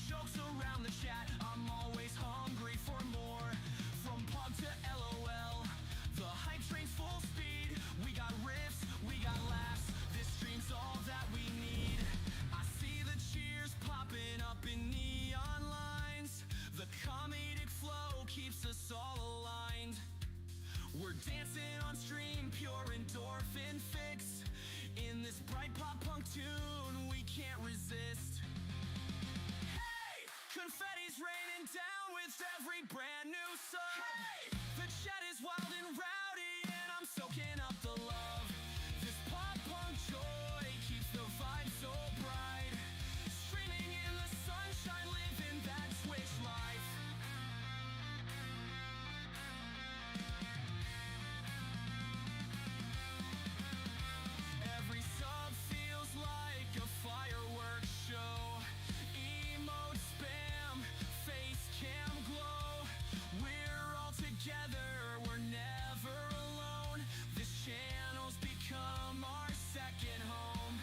jokes around the chat. I'm always hungry for more. From Pog to LOL, the hype train's full speed. We got riffs, we got laughs. This stream's all that we need. I see the cheers popping up in neon lines. The comedic flow keeps us all aligned. We're dancing on stream, pure endorphin fix. In this bright pop punk tune, we can't resist. Hey! Confetti's raining down with every brand new sub. Hey! The chat is wild and rowdy, and I'm soaking up the love. This pop punk joy keeps the vibe so bright. Streaming in the sunshine, living that Twitch life. Every sub feels like a fireworks show. Emote spam, face cam glow. We're all together, we're never alone. This channel's become our second home.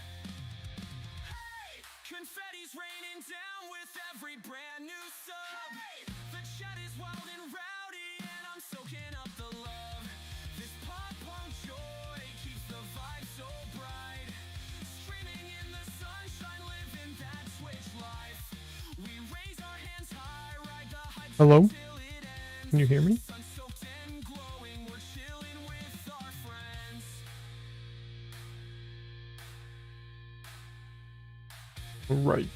Hey! Confetti's raining down with every brand new sub. Hey! The chat is wild and rowdy, and I'm soaking up the love. This pop punk joy keeps the vibe so bright. Streaming in the sunshine, living that Twitch life. We raise our hands high, ride the hype Hello? till it ends. Can you hear me? Sun-soaked and glowing, we're chilling with our friends. Right.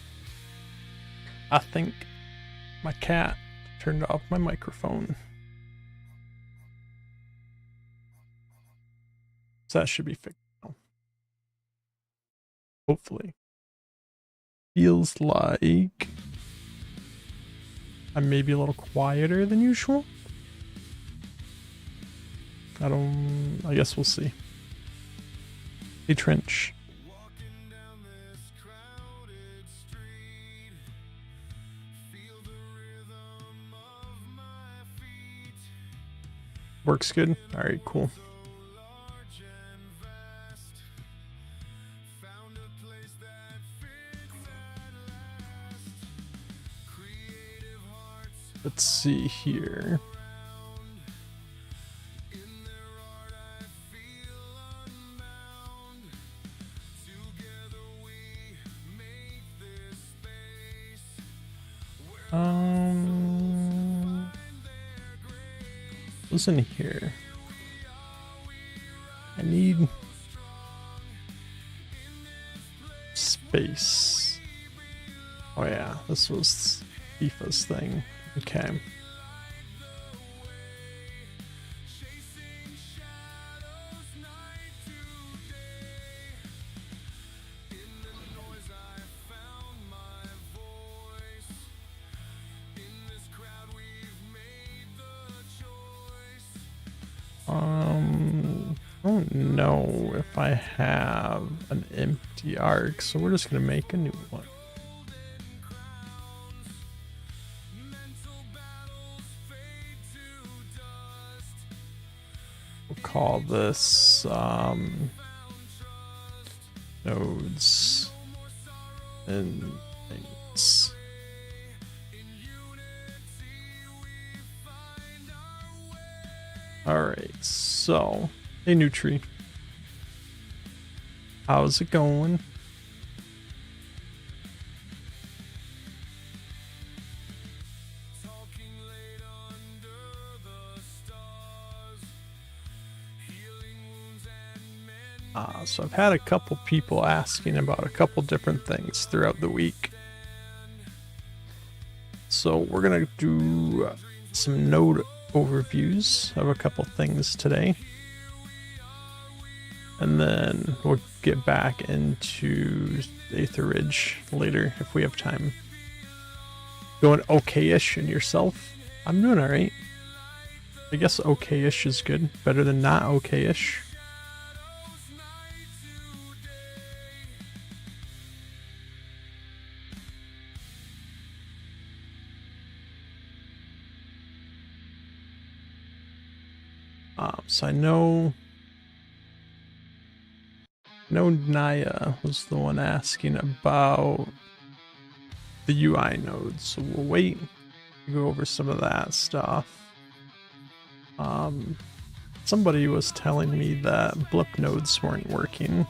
I think my cat turned off my microphone. So that should be fixed now. Hopefully. Feels like I'm maybe a little quieter than usual. I guess we'll see. Hey, Trench. Walking down this crowded street, feel the rhythm of my feet. Works good? Alright, cool. Large and vast, found a place that fits at last. Creative hearts Let's see here. in their art, I feel unbound. Together we make this space where Listen here. I need space. Oh yeah, this was FIFA's thing. Okay. chasing shadows night to day. In the noise I found my voice. In this crowd we've made the choice. I don't know if I have an empty arc, so we're just gonna make a new one. Mental battles fade to dust. We'll call this nodes and things. Alright, so hey Nutri. How's it going? Talking late under the stars. Healing wounds and mending. So I've had a couple people asking about a couple different things throughout the week. So we're gonna do some node overviews of a couple things today. And then we'll get back into Aetheridge later if we have time. Doing okay-ish and yourself? I'm doing alright. I guess okay-ish is good. Better than not okay-ish. So I know Naya was the one asking about the UI nodes, so we'll wait to go over some of that stuff. Somebody was telling me that blip nodes weren't working.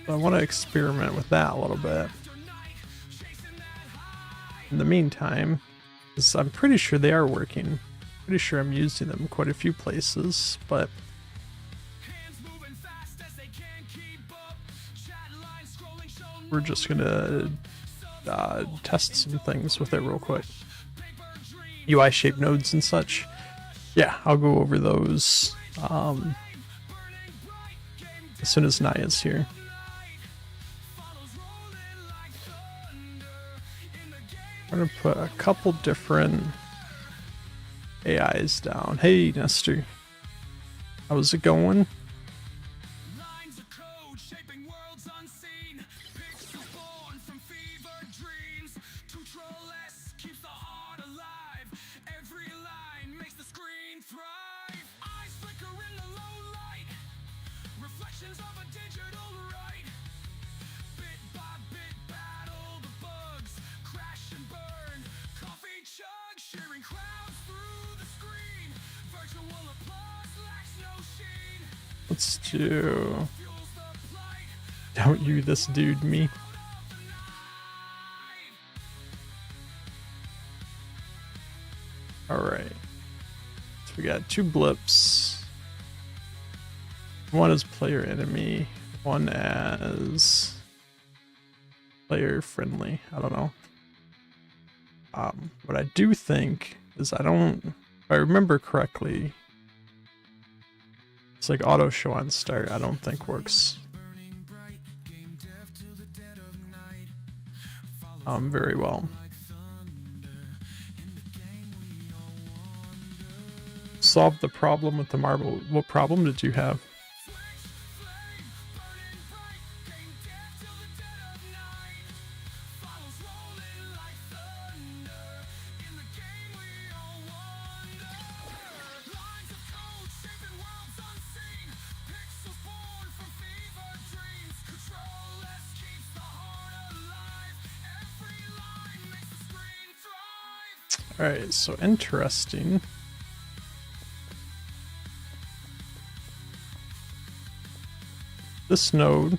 So I want to experiment with that a little bit. In the meantime, because I'm pretty sure they are working. Pretty sure I'm using them quite a few places, but we're just gonna test some things with it real quick. UI shape nodes and such. Yeah, I'll go over those as soon as Naya's here. I'm gonna put a couple different AIs down. Hey, Nestor. How's it going? Lines of code shaping worlds unseen. Pixels born from fever dreams. Control-less keeps the heart alive. Every line makes the screen thrive. Eyes flicker in the low light. Reflections of a digital right. Bit by bit battle the bugs. Crash and burn. Coffee chug. Shearing crowds through the screen. Virtual applause lacks no sheen. Let's do... Don't you this dude me. Alright. So we got 2 blips. One as player enemy, one as player friendly. I don't know. What I do think is if I remember correctly, it's like auto show on start, I don't think works very well. Solve the problem with the marble. What problem did you have? Alright, so interesting. This node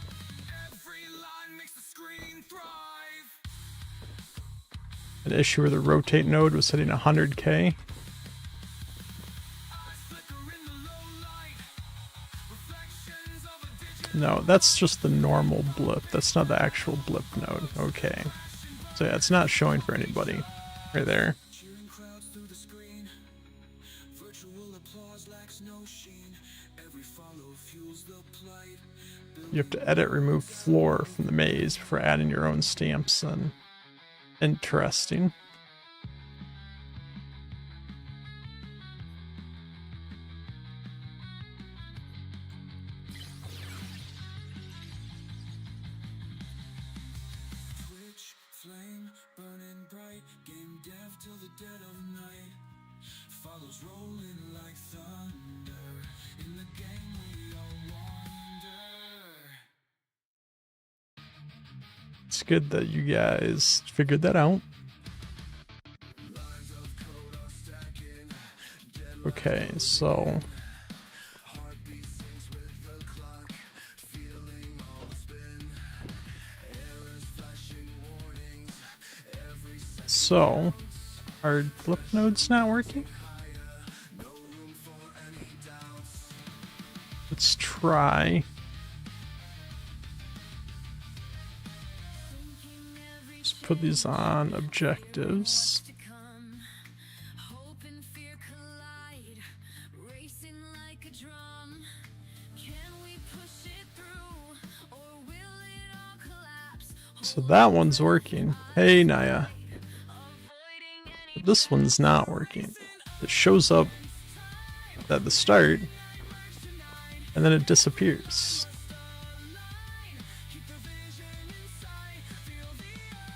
an issue where the rotate node was hitting 100k. No, that's just the normal blip. That's not the actual blip node. Okay. So yeah, it's not showing for anybody. Right there. You have to edit remove floor from the maze before adding your own stamps and interesting. Twitch, flame, burning bright, game dev till the dead of night. Follows rolling like thunder. In the game we all wander. It's good that you guys figured that out. Okay, so are blip nodes not working? Let's try. Let's put these on objectives. So that one's working. Hey, Naya. But this one's not working. It shows up at the start, and then it disappears.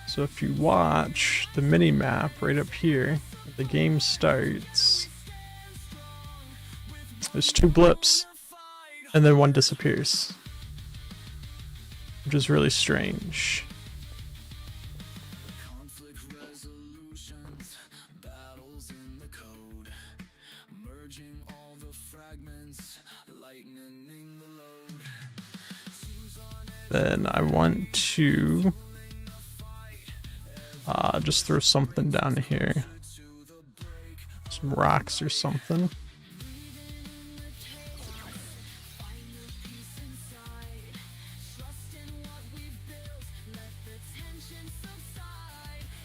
So if you watch the mini map right up here, the game starts. There's 2 blips, and then one disappears. which is really strange. Conflict resolutions, battles in the code, merging all the fragments, lightening the load. Then I want to just throw something down here. Some rocks or something.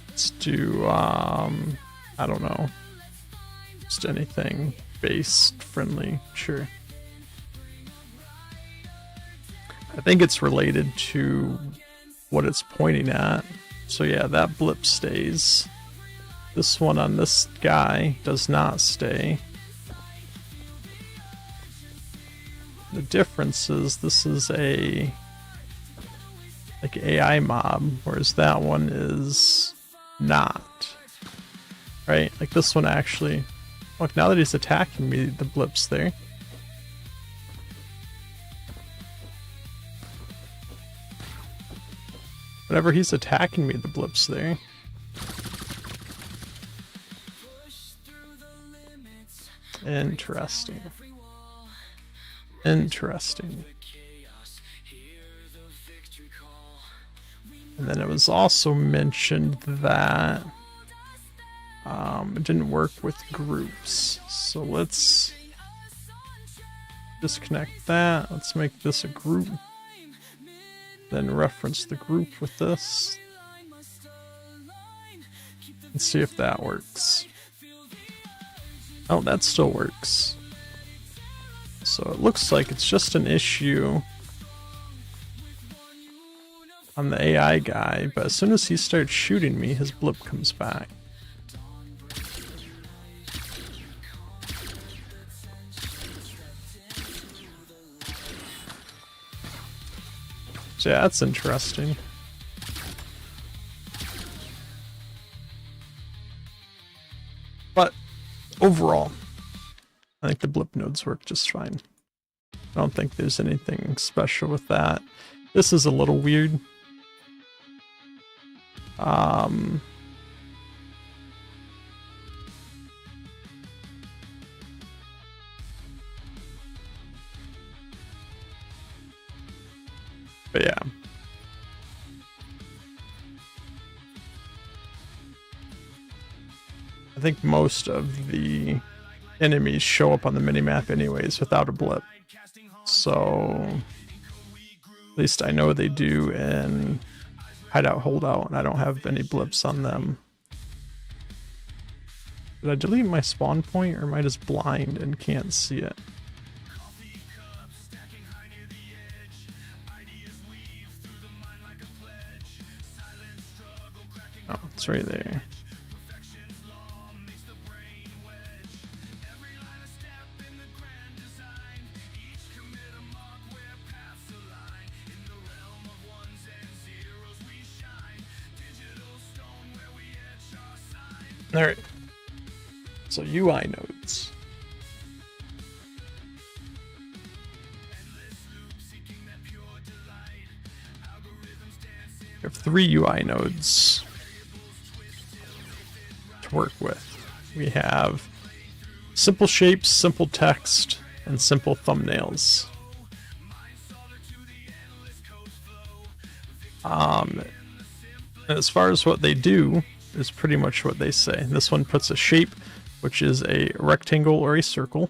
Let's do, I don't know. Just anything based friendly, sure. I think it's related to what it's pointing at. So yeah, that blip stays. This one on this guy does not stay. The difference is this is a like AI mob, whereas that one is not. Right? Like this one actually, look, now that he's attacking me, the blip's there. Whenever he's attacking me, the blip's there. Interesting. Interesting. And then it was also mentioned that it didn't work with groups. So let's disconnect that. Let's make this a group. Then reference the group with this. And see if that works. Oh, that still works. So it looks like it's just an issue on the AI guy, but as soon as he starts shooting me, his blip comes back. So yeah, that's interesting. But overall, I think the blip nodes work just fine. I don't think there's anything special with that. This is a little weird. But yeah. I think most of the enemies show up on the minimap anyways without a blip. So at least I know they do in Hideout Holdout, and I don't have any blips on them. Did I delete my spawn point, or am I just blind and can't see it? Oh, it's right there. Alright. So UI nodes. We have 3 UI nodes to work with. We have simple shapes, simple text, and simple thumbnails. And as far as what they do, is pretty much what they say. This one puts a shape, which is a rectangle or a circle.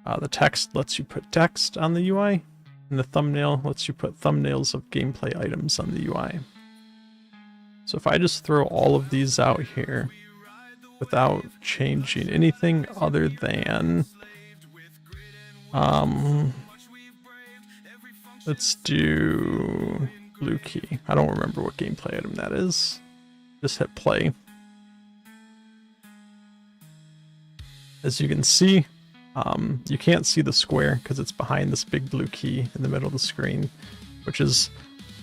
The text lets you put text on the UI, and the thumbnail lets you put thumbnails of gameplay items on the UI. So if I just throw all of these out here without changing anything other than let's do blue key. I don't remember what gameplay item that is. Just hit play. As you can see, you can't see the square because it's behind this big blue key in the middle of the screen, which is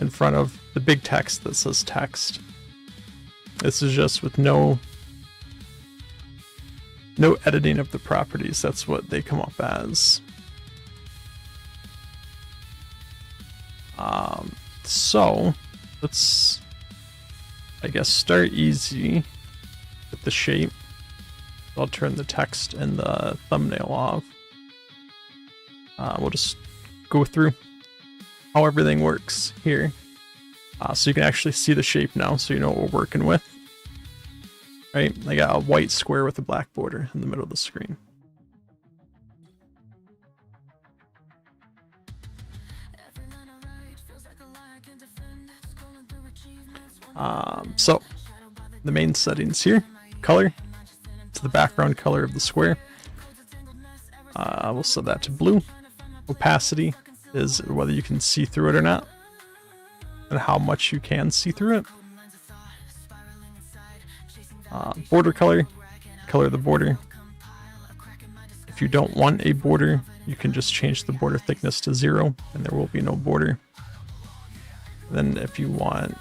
in front of the big text that says text. This is just with no editing of the properties. That's what they come up as. So let's, I guess, start easy with the shape. I'll turn the text and the thumbnail off. We'll just go through how everything works here. So you can actually see the shape now, so you know what we're working with. Right, I got a white square with a black border in the middle of the screen. So the main settings here, color, to the background color of the square. We'll set that to blue. Opacity is whether you can see through it or not, and how much you can see through it. Border color, color of the border. If you don't want a border, you can just change the border thickness to 0 and there will be no border. Then if you want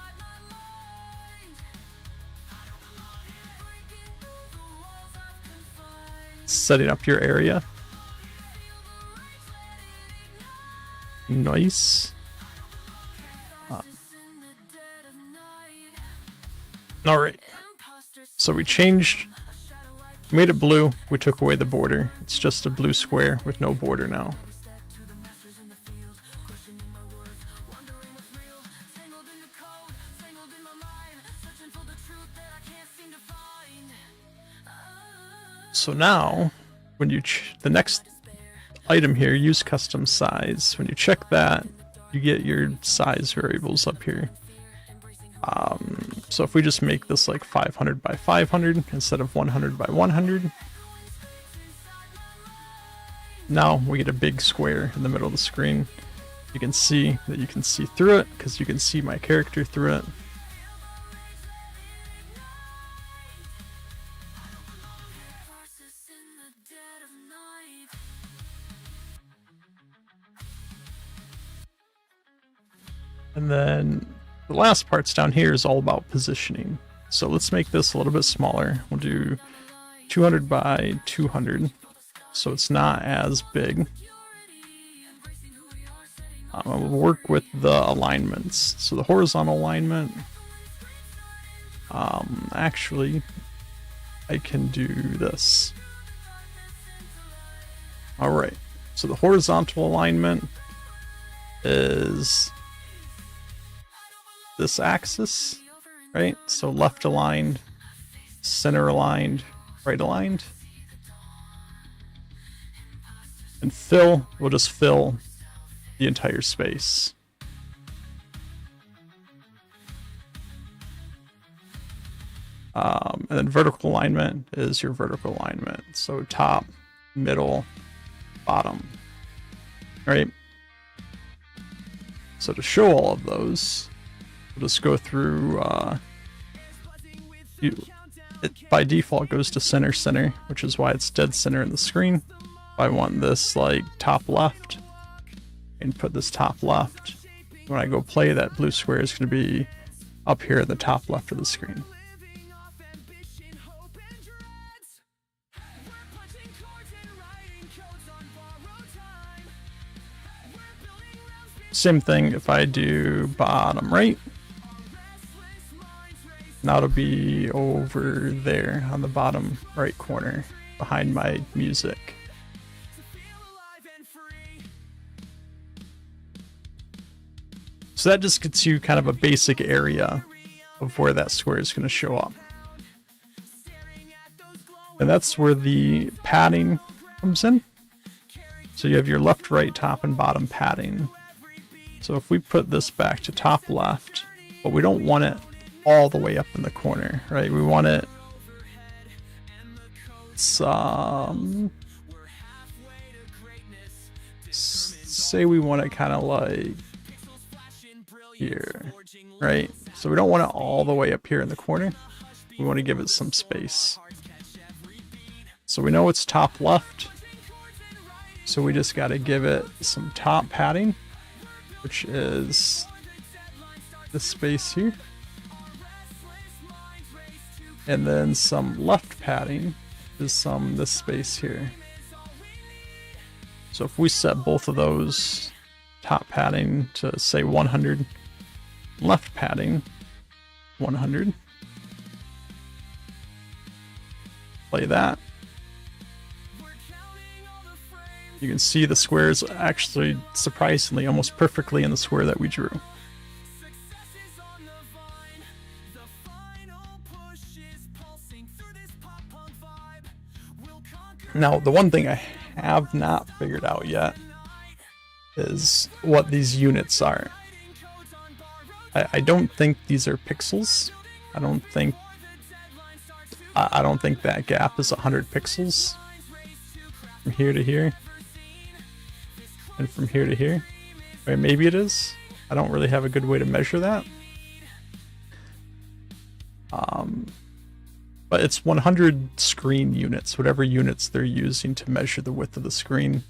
setting up your area, nice. All right, so we changed, made it blue, we took away the border. It's just a blue square with no border now. So now, when you the next item here, use custom size. When you check that, you get your size variables up here. So if we just make this like 500 by 500 instead of 100 by 100, now we get a big square in the middle of the screen. You can see that you can see through it because you can see my character through it. And then the last parts down here is all about positioning. So let's make this a little bit smaller. We'll do 200 by 200, so it's not as big. We'll work with the alignments. So the horizontal alignment, actually, I can do this. All right, so the horizontal alignment is this axis, right? So left aligned, center aligned, right aligned. And fill, we'll just fill the entire space. And then vertical alignment is your vertical alignment. So top, middle, bottom, right? So to show all of those, we'll just go through, it by default goes to center, which is why it's dead center in the screen. If I want this like top left, and put this top left, when I go play, that blue square is going to be up here at the top left of the screen. Same thing if I do bottom right. Now it'll be over there on the bottom right corner behind my music. So that just gets you kind of a basic area of where that square is going to show up. And that's where the padding comes in. So you have your left, right, top, and bottom padding. So if we put this back to top left, but we don't want it all the way up in the corner, right? We want it some, say we want it kind of like here, right? So we don't want it all the way up here in the corner. We want to give it some space. So we know it's top left. So we just got to give it some top padding, which is this space here. And then some left padding is this space here. So if we set both of those top padding to say 100, left padding 100. Play that. You can see the squares actually surprisingly almost perfectly in the square that we drew. Now, the one thing I have not figured out yet is what these units are. I don't think these are pixels. I don't think that gap is 100 pixels from here to here and from here to here. Or maybe it is. I don't really have a good way to measure that. But it's 100 screen units, whatever units they're using to measure the width of the screen.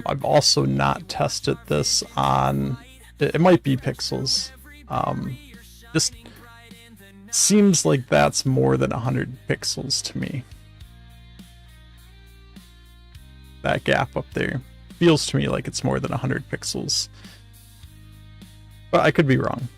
I've also not tested this on, it might be pixels. Just seems like that's more than 100 pixels to me. That gap up there feels to me like it's more than 100 pixels. But I could be wrong.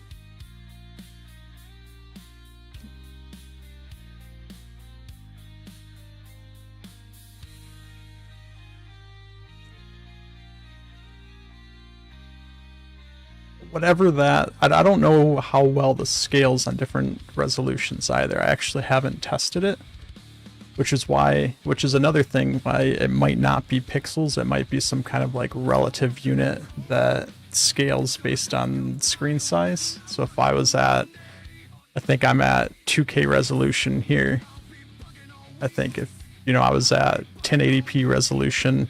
Whatever that, I don't know how well this scales on different resolutions either. I actually haven't tested it, which is another thing why it might not be pixels. It might be some kind of like relative unit that scales based on screen size. So if I was at, I think I'm at 2K resolution here. I think if, I was at 1080p resolution,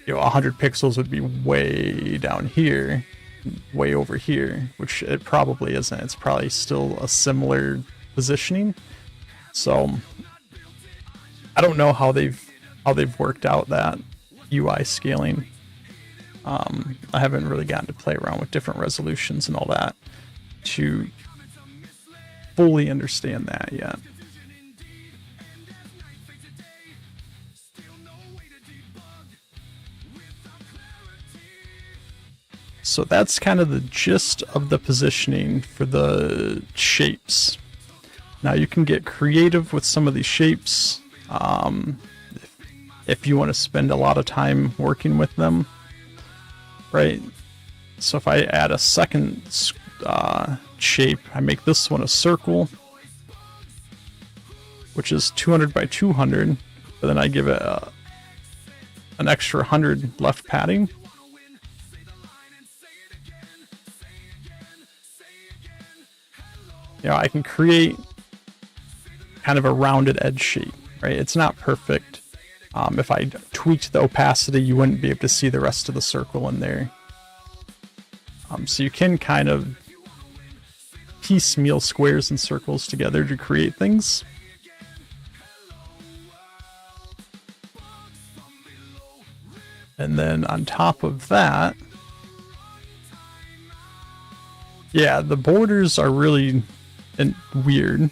100 pixels would be way down here, way over here, which it probably isn't. It's probably still a similar positioning. So I don't know how they've worked out that UI scaling. I haven't really gotten to play around with different resolutions and all that to fully understand that yet. So that's kind of the gist of the positioning for the shapes. Now you can get creative with some of these shapes if you want to spend a lot of time working with them, right? So if I add a second shape, I make this one a circle, which is 200 by 200, but then I give it an extra 100 left padding. I can create kind of a rounded edge shape, right? It's not perfect. If I tweaked the opacity, you wouldn't be able to see the rest of the circle in there. So you can kind of piecemeal squares and circles together to create things. And then on top of that, yeah, the borders are really weird.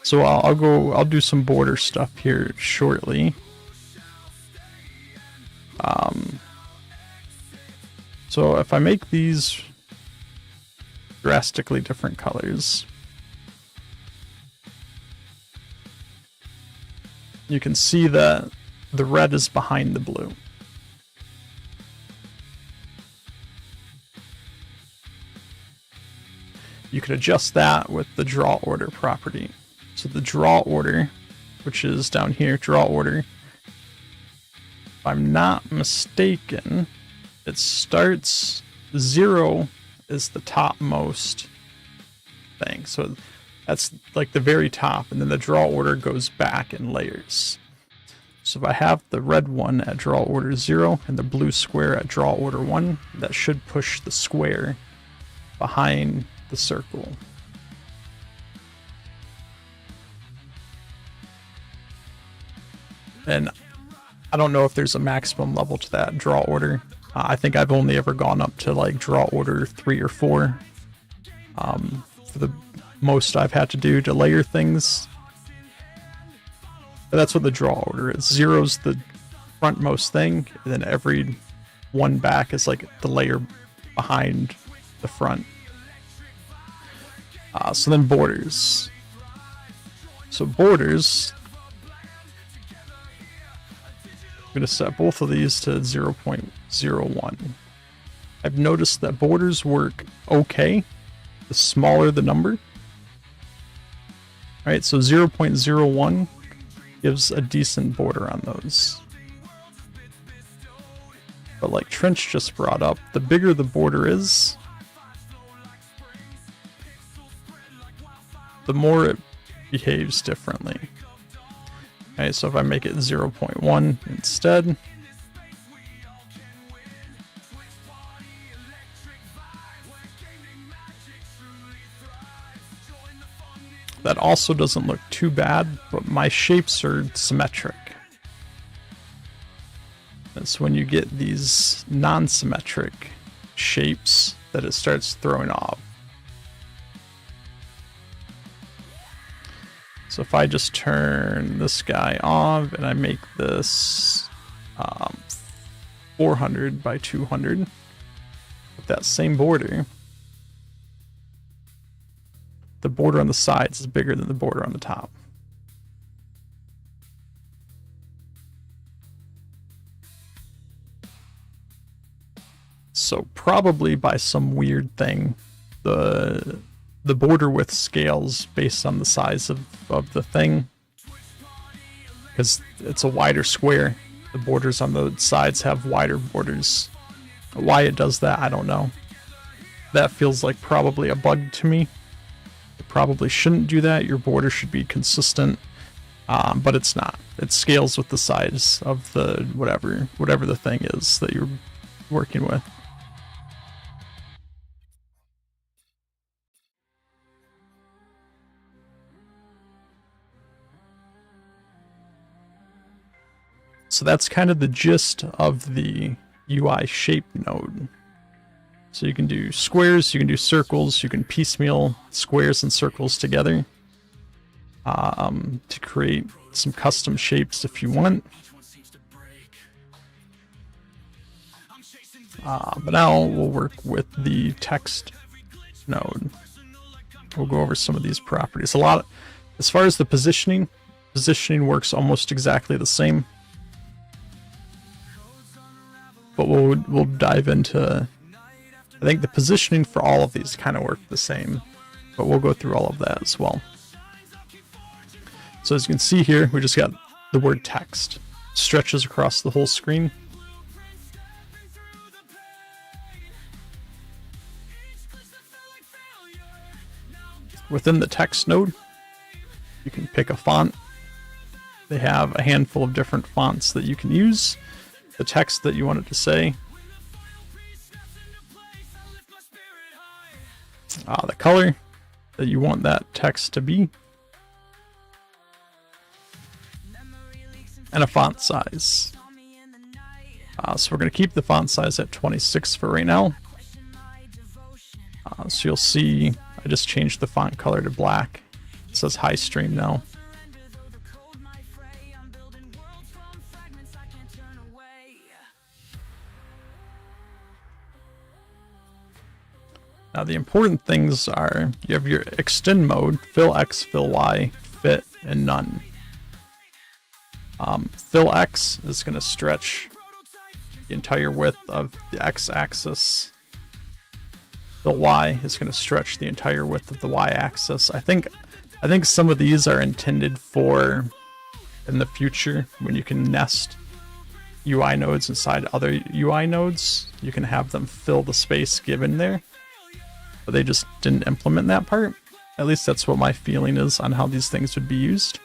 So I'll do some border stuff here shortly. So if I make these drastically different colors, you can see that the red is behind the blue. You can adjust that with the draw order property. So the draw order, which is down here, draw order, if I'm not mistaken, it starts 0 is the topmost thing. So that's like the very top, and then the draw order goes back in layers. So if I have the red one at draw order 0 and the blue square at draw order 1, that should push the square behind the circle. And I don't know if there's a maximum level to that draw order. I think I've only ever gone up to like draw order 3 or 4 for the most I've had to do to layer things. But that's what the draw order is. 0's the frontmost thing, and then every one back is like the layer behind the front. So then borders. So borders, I'm going to set both of these to 0.01. I've noticed that borders work okay the smaller the number. Alright, so 0.01 gives a decent border on those. But like Trench just brought up, the bigger the border is, the more it behaves differently. Okay, so if I make it 0.1 instead, that also doesn't look too bad, but my shapes are symmetric. That's when you get these non-symmetric shapes that it starts throwing off. So if I just turn this guy off and I make this 400 by 200 with that same border, the border on the sides is bigger than the border on the top. So probably by some weird thing, the border width scales based on the size of the thing. Because it's a wider square, the borders on the sides have wider borders. Why it does that, I don't know. That feels like probably a bug to me. It probably shouldn't do that. Your border should be consistent, but it's not. It scales with the size of the whatever the thing is that you're working with. So that's kind of the gist of the UI shape node. So you can do squares, you can do circles, you can piecemeal squares and circles together to create some custom shapes if you want. But now we'll work with the text node. We'll go over some of these properties. As far as the positioning works almost exactly the same. But we'll dive into, I think the positioning for all of these kind of work the same, but we'll go through all of that as well. So as you can see here, we just got the word text. Stretches across the whole screen. Within the text node, you can pick a font. They have a handful of different fonts that you can use. The text that you want it to say. The color that you want that text to be. And a font size. So we're going to keep the font size at 26 for right now. So you'll see I just changed the font color to black. It says High Stream now. Now the important things are, you have your extend mode, fill X, fill Y, fit, and none. Fill X is going to stretch the entire width of the X axis. Fill Y is going to stretch the entire width of the Y axis. I think some of these are intended for in the future when you can nest UI nodes inside other UI nodes. You can have them fill the space given there. But they just didn't implement that part. At least that's what my feeling is on how these things would be used.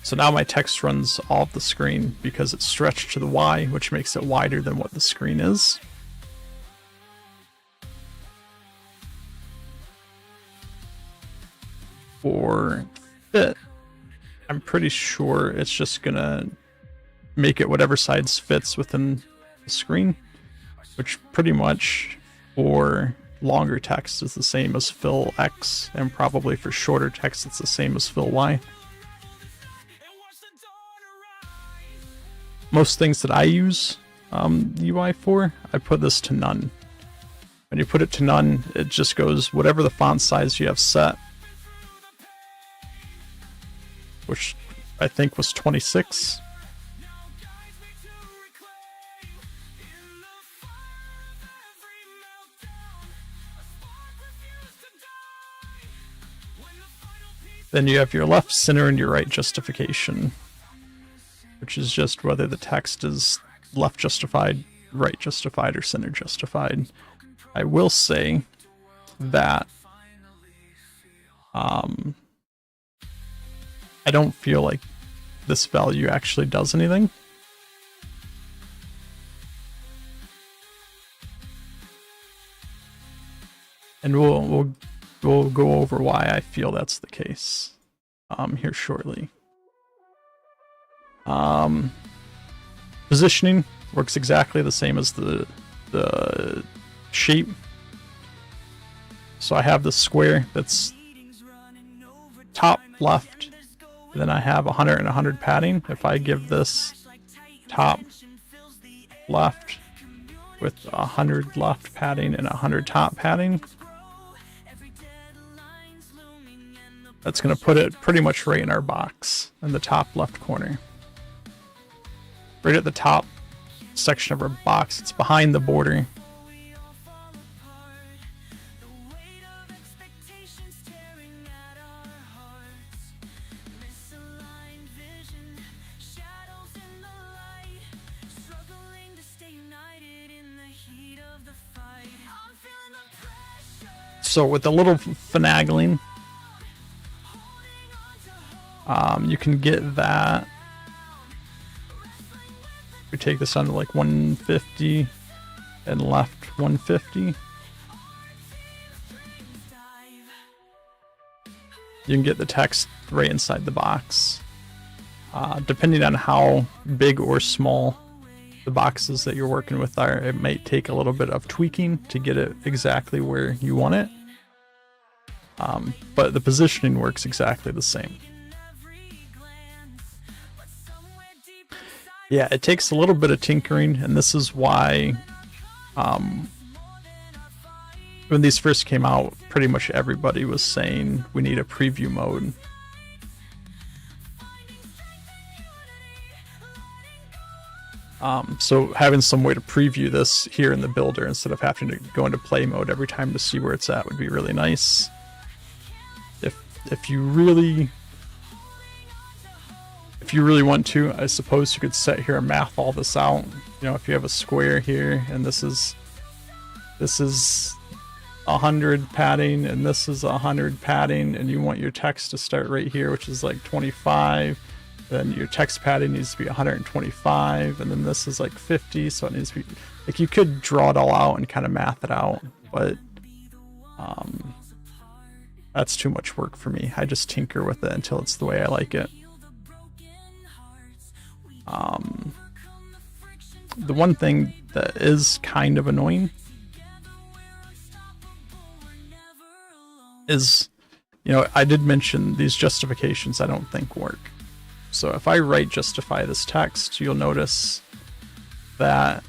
So now my text runs off the screen because it's stretched to the Y, which makes it wider than what the screen is. For fit, I'm pretty sure it's just gonna make it whatever size fits within the screen, which pretty much for longer text is the same as fill X, and probably for shorter text it's the same as fill Y. most things that I use UI for, I put this to none. When you put it to none, it just goes whatever the font size you have set, which I think was 26. Then you have your left, center, and your right justification, which is just whether the text is left justified, right justified, or center justified. I will say that I don't feel like this value actually does anything. And we'll go over why I feel that's the case here shortly. Positioning works exactly the same as the shape. So I have the square that's top left, and then I have 100 and 100 padding. If I give this top left with 100 left padding and 100 top padding, that's going to put it pretty much right in our box in the top left corner. Right at the top section of our box. It's behind the border. So with a little finagling, you can get that. We take this down to like 150 and left 150. You can get the text right inside the box. Depending on how big or small the boxes that you're working with are, it might take a little bit of tweaking to get it exactly where you want it. But the positioning works exactly the same. Yeah, it takes a little bit of tinkering, and this is why when these first came out, pretty much everybody was saying we need a preview mode. So having some way to preview this here in the builder instead of having to go into play mode every time to see where it's at would be really nice. If you really want to, I suppose you could sit here and math all this out. You know, if you have a square here and this is 100 padding and this is 100 padding, and you want your text to start right here, which is like 25, then your text padding needs to be 125, and then this is like 50, so it needs to be like, you could draw it all out and kind of math it out, but that's too much work for me. I just tinker with it until it's the way I like it. The one thing that is kind of annoying is, you know, I did mention these justifications I don't think work. So if I right justify this text, you'll notice that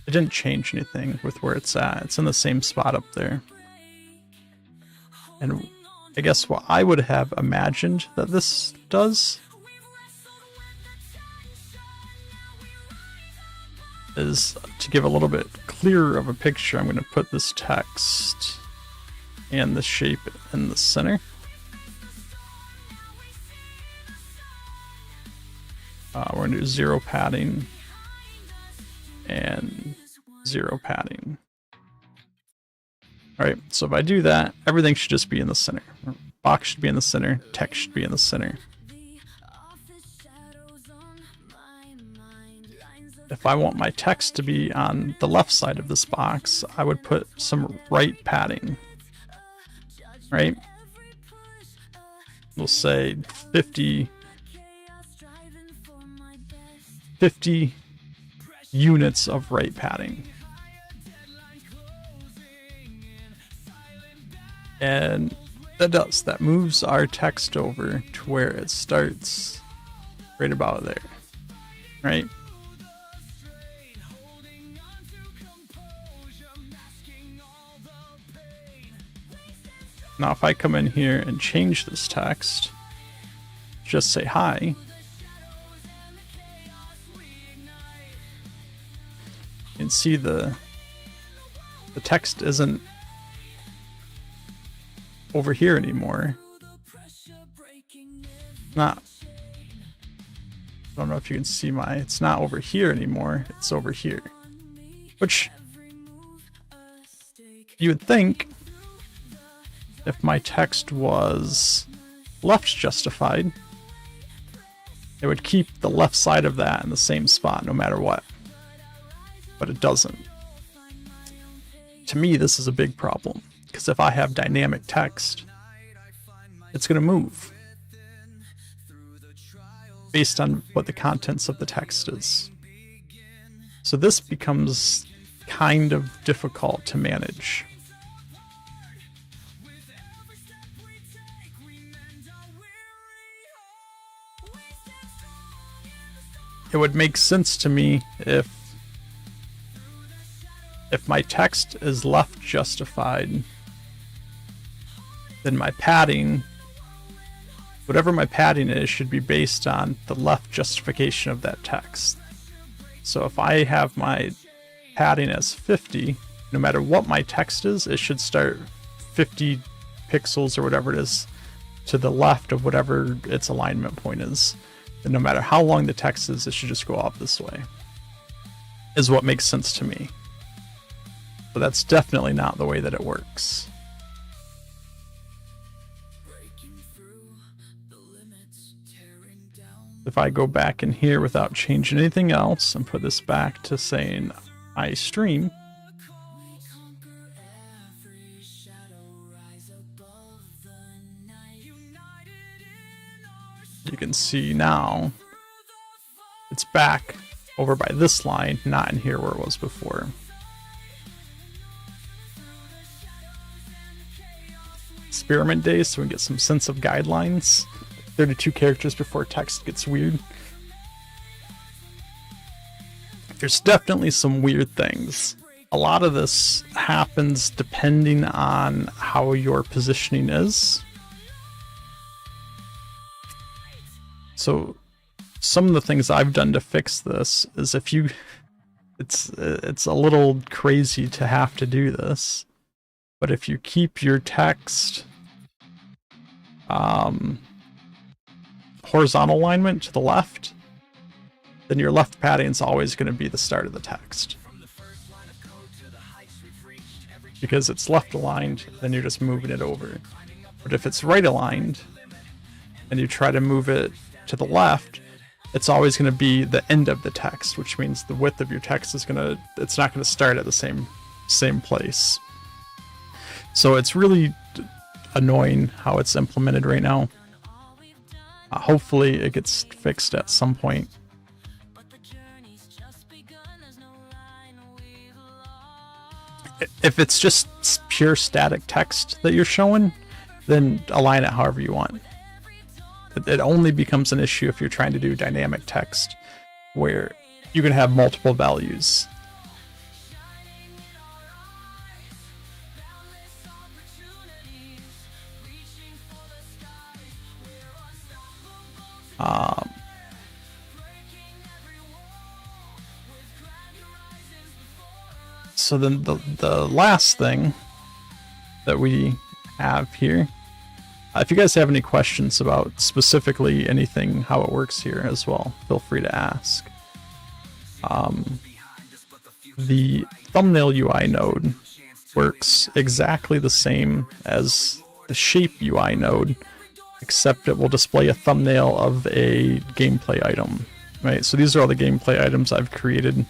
it didn't change anything with where it's at. It's in the same spot up there. And I guess what I would have imagined that this does is to give a little bit clearer of a picture. I'm going to put this text and the shape in the center. We're going to do 0 padding and 0 padding. Alright, so if I do that, everything should just be in the center. Box should be in the center, text should be in the center. If I want my text to be on the left side of this box, I would put some right padding. Right? We'll say 50 units of right padding. And that moves our text over to where it starts right about there. Right? Now if I come in here and change this text, just say hi, you can see the text isn't over here anymore. Not, I don't know if you can see it's not over here anymore, it's over here. Which you would think if my text was left justified, it would keep the left side of that in the same spot no matter what. But it doesn't. To me, this is a big problem, because if I have dynamic text, it's going to move based on what the contents of the text is. So this becomes kind of difficult to manage. It would make sense to me if my text is left justified, then my padding, whatever my padding is, should be based on the left justification of that text. So if I have my padding as 50, no matter what my text is, it should start 50 pixels or whatever it is to the left of whatever its alignment point is. And no matter how long the text is, it should just go up this way, is what makes sense to me. But that's definitely not the way that it works. If I go back in here without changing anything else and put this back to saying I stream, you can see now it's back over by this line, not in here where it was before. Experiment day, so we can get some sense of guidelines. 32 characters before text gets weird. There's definitely some weird things. A lot of this happens depending on how your positioning is. So some of the things I've done to fix this is it's a little crazy to have to do this, but if you keep your text horizontal alignment to the left, then your left padding is always going to be the start of the text. Because it's left aligned, then you're just moving it over. But if it's right aligned, and you try to move it to the left, it's always going to be the end of the text, which means the width of your text is it's not going to start at the same place. So it's really annoying how it's implemented right now. Hopefully it gets fixed at some point. If it's just pure static text that you're showing, then align it however you want. It only becomes an issue if you're trying to do dynamic text, where you can have multiple values. So then the last thing that we have here, if you guys have any questions about specifically anything, how it works here as well, feel free to ask. The thumbnail UI node works exactly the same as the shape UI node, except it will display a thumbnail of a gameplay item, right? So these are all the gameplay items I've created.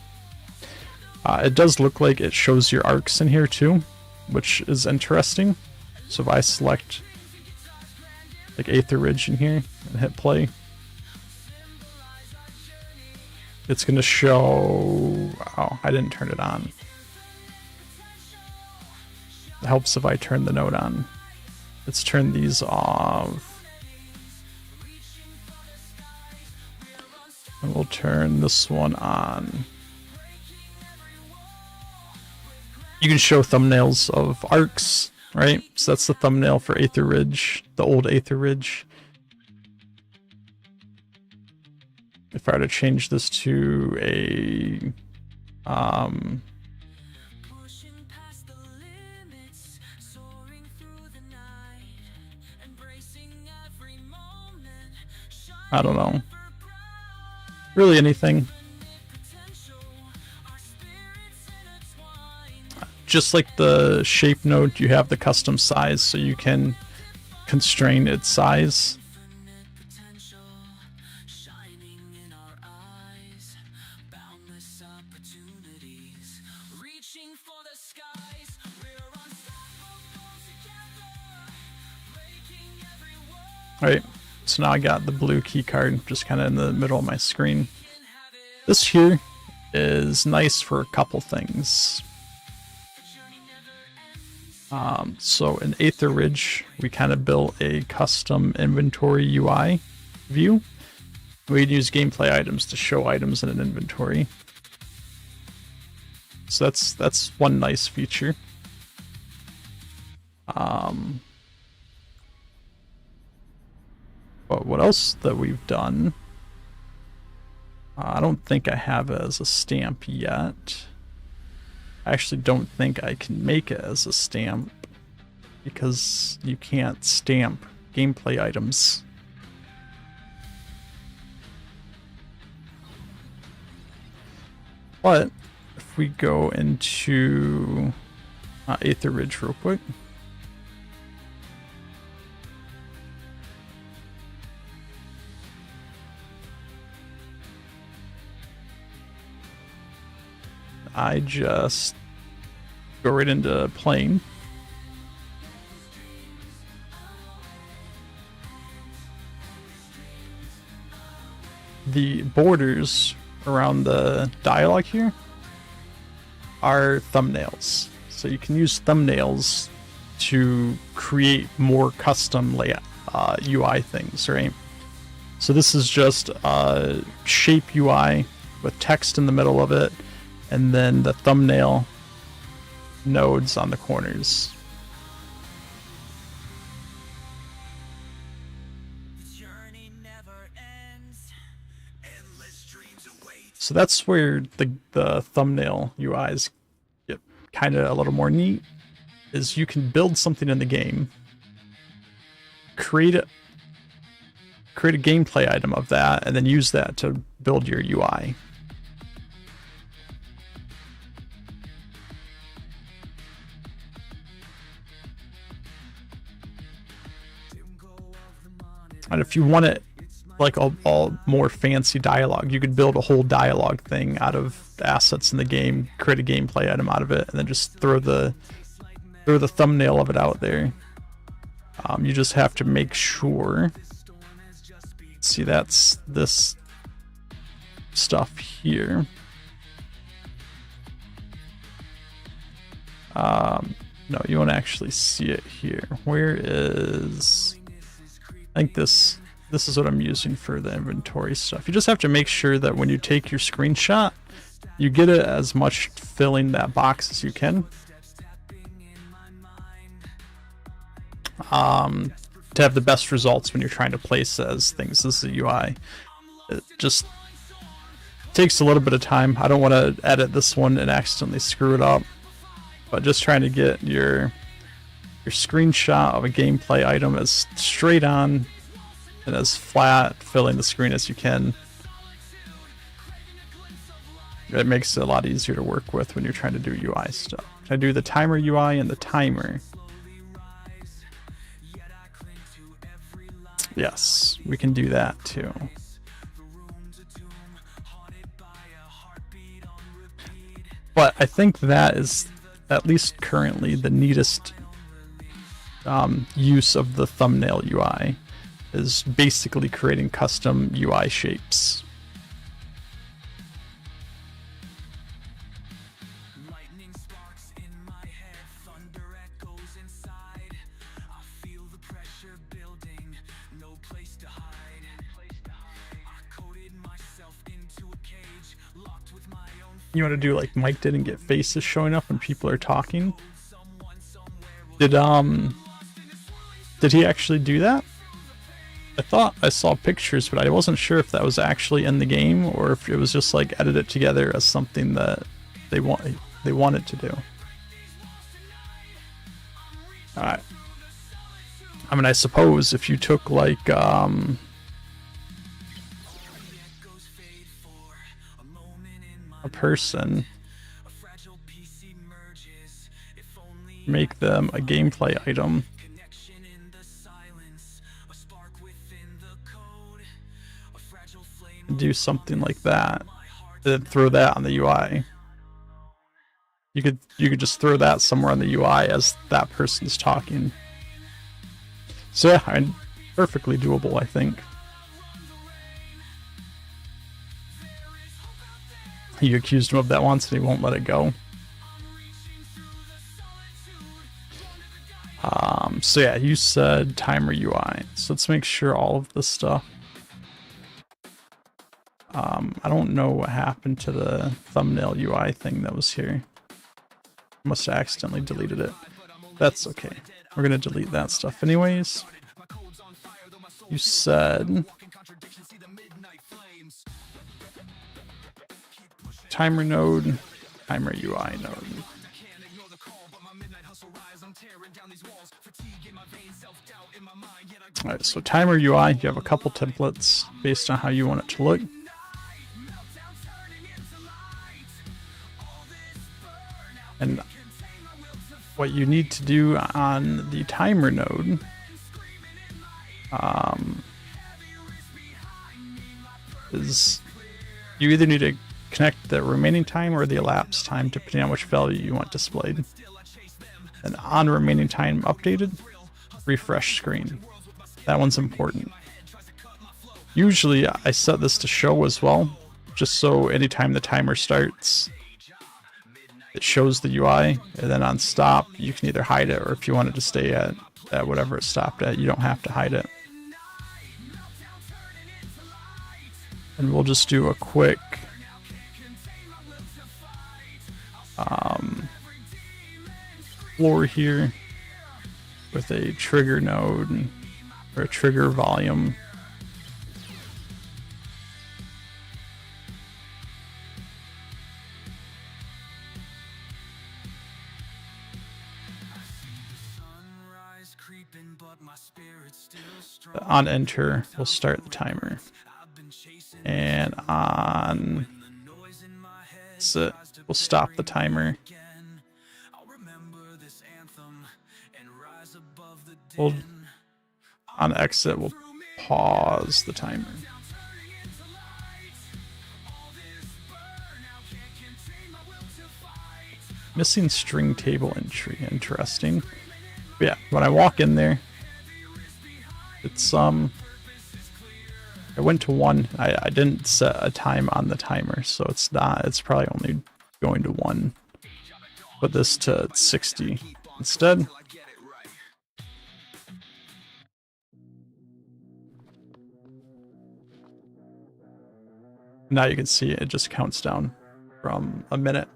It does look like it shows your arcs in here too, which is interesting. So if I select like Aether Ridge in here and hit play, it's going to show... Oh, I didn't turn it on. It helps if I turn the node on. Let's turn these off. And we'll turn this one on. You can show thumbnails of arcs, right? So that's the thumbnail for Aether Ridge, the old Aether Ridge. If I were to change this to a I don't know. Really anything. Just like the shape node, you have the custom size, so you can constrain its size. Alright, so now I got the blue key card just kind of in the middle of my screen. This here is nice for a couple things. So in Aether Ridge, we kind of built a custom inventory UI view. We'd use gameplay items to show items in an inventory. So that's one nice feature. But what else that we've done? I don't think I have it as a stamp yet. I actually don't think I can make it as a stamp because you can't stamp gameplay items. But if we go into Aether Ridge real quick. I just go right into plane. The borders around the dialogue here are thumbnails. So you can use thumbnails to create more custom layout UI things, right? So this is just a shape UI with text in the middle of it, and then the thumbnail nodes on the corners. So that's where the thumbnail UIs get kind of a little more neat, is you can build something in the game, create a gameplay item of that, and then use that to build your UI. And if you want it like all more fancy dialogue, you could build a whole dialogue thing out of assets in the game, create a gameplay item out of it, and then just throw the thumbnail of it out there. You just have to make sure. See, that's this stuff here. No, you won't actually see it here. Where is... I think this is what I'm using for the inventory stuff. You just have to make sure that when you take your screenshot, you get it as much filling that box as you can. To have the best results when you're trying to place as things as the UI. It just takes a little bit of time. I don't want to edit this one and accidentally screw it up, but just trying to get your screenshot of a gameplay item as straight on and as flat filling the screen as you can. It makes it a lot easier to work with when you're trying to do UI stuff. Can I do the timer UI and the timer? Yes, we can do that too. But I think that is, at least currently, the neatest use of the thumbnail UI, is basically creating custom UI shapes. You want to do like Mike did and get faces showing up when people are talking? Did he actually do that? I thought I saw pictures, but I wasn't sure if that was actually in the game or if it was just like edited together as something that they wanted to do. Alright. I mean, I suppose if you took like a person, make them a gameplay item, and do something like that, and then throw that on the UI. You could just throw that somewhere on the UI as that person's talking. So yeah, I mean, perfectly doable, I think. You accused him of that once and he won't let it go. So yeah, you said timer UI. So let's make sure all of this stuff. I don't know what happened to the thumbnail UI thing that was here. Must have accidentally deleted it. That's okay. We're gonna delete that stuff anyways. You said timer node, timer UI node. Alright, so timer UI, you have a couple templates based on how you want it to look. And what you need to do on the timer node is you either need to connect the remaining time or the elapsed time depending on which value you want displayed. And on remaining time updated, refresh screen. That one's important. Usually I set this to show as well, just so anytime the timer starts, it shows the UI, and then on stop, you can either hide it, or if you want it to stay at whatever it stopped at, you don't have to hide it. And we'll just do a quick floor here with a trigger node or a trigger volume. On enter, we'll start the timer. And on exit, we'll stop the timer. On exit, we'll pause the timer. Missing string table entry, interesting. But yeah, when I walk in there, it's I went to 1. I didn't set a time on the timer, so it's probably only going to 1. Put this to 60 instead. Now you can see it just counts down from a minute.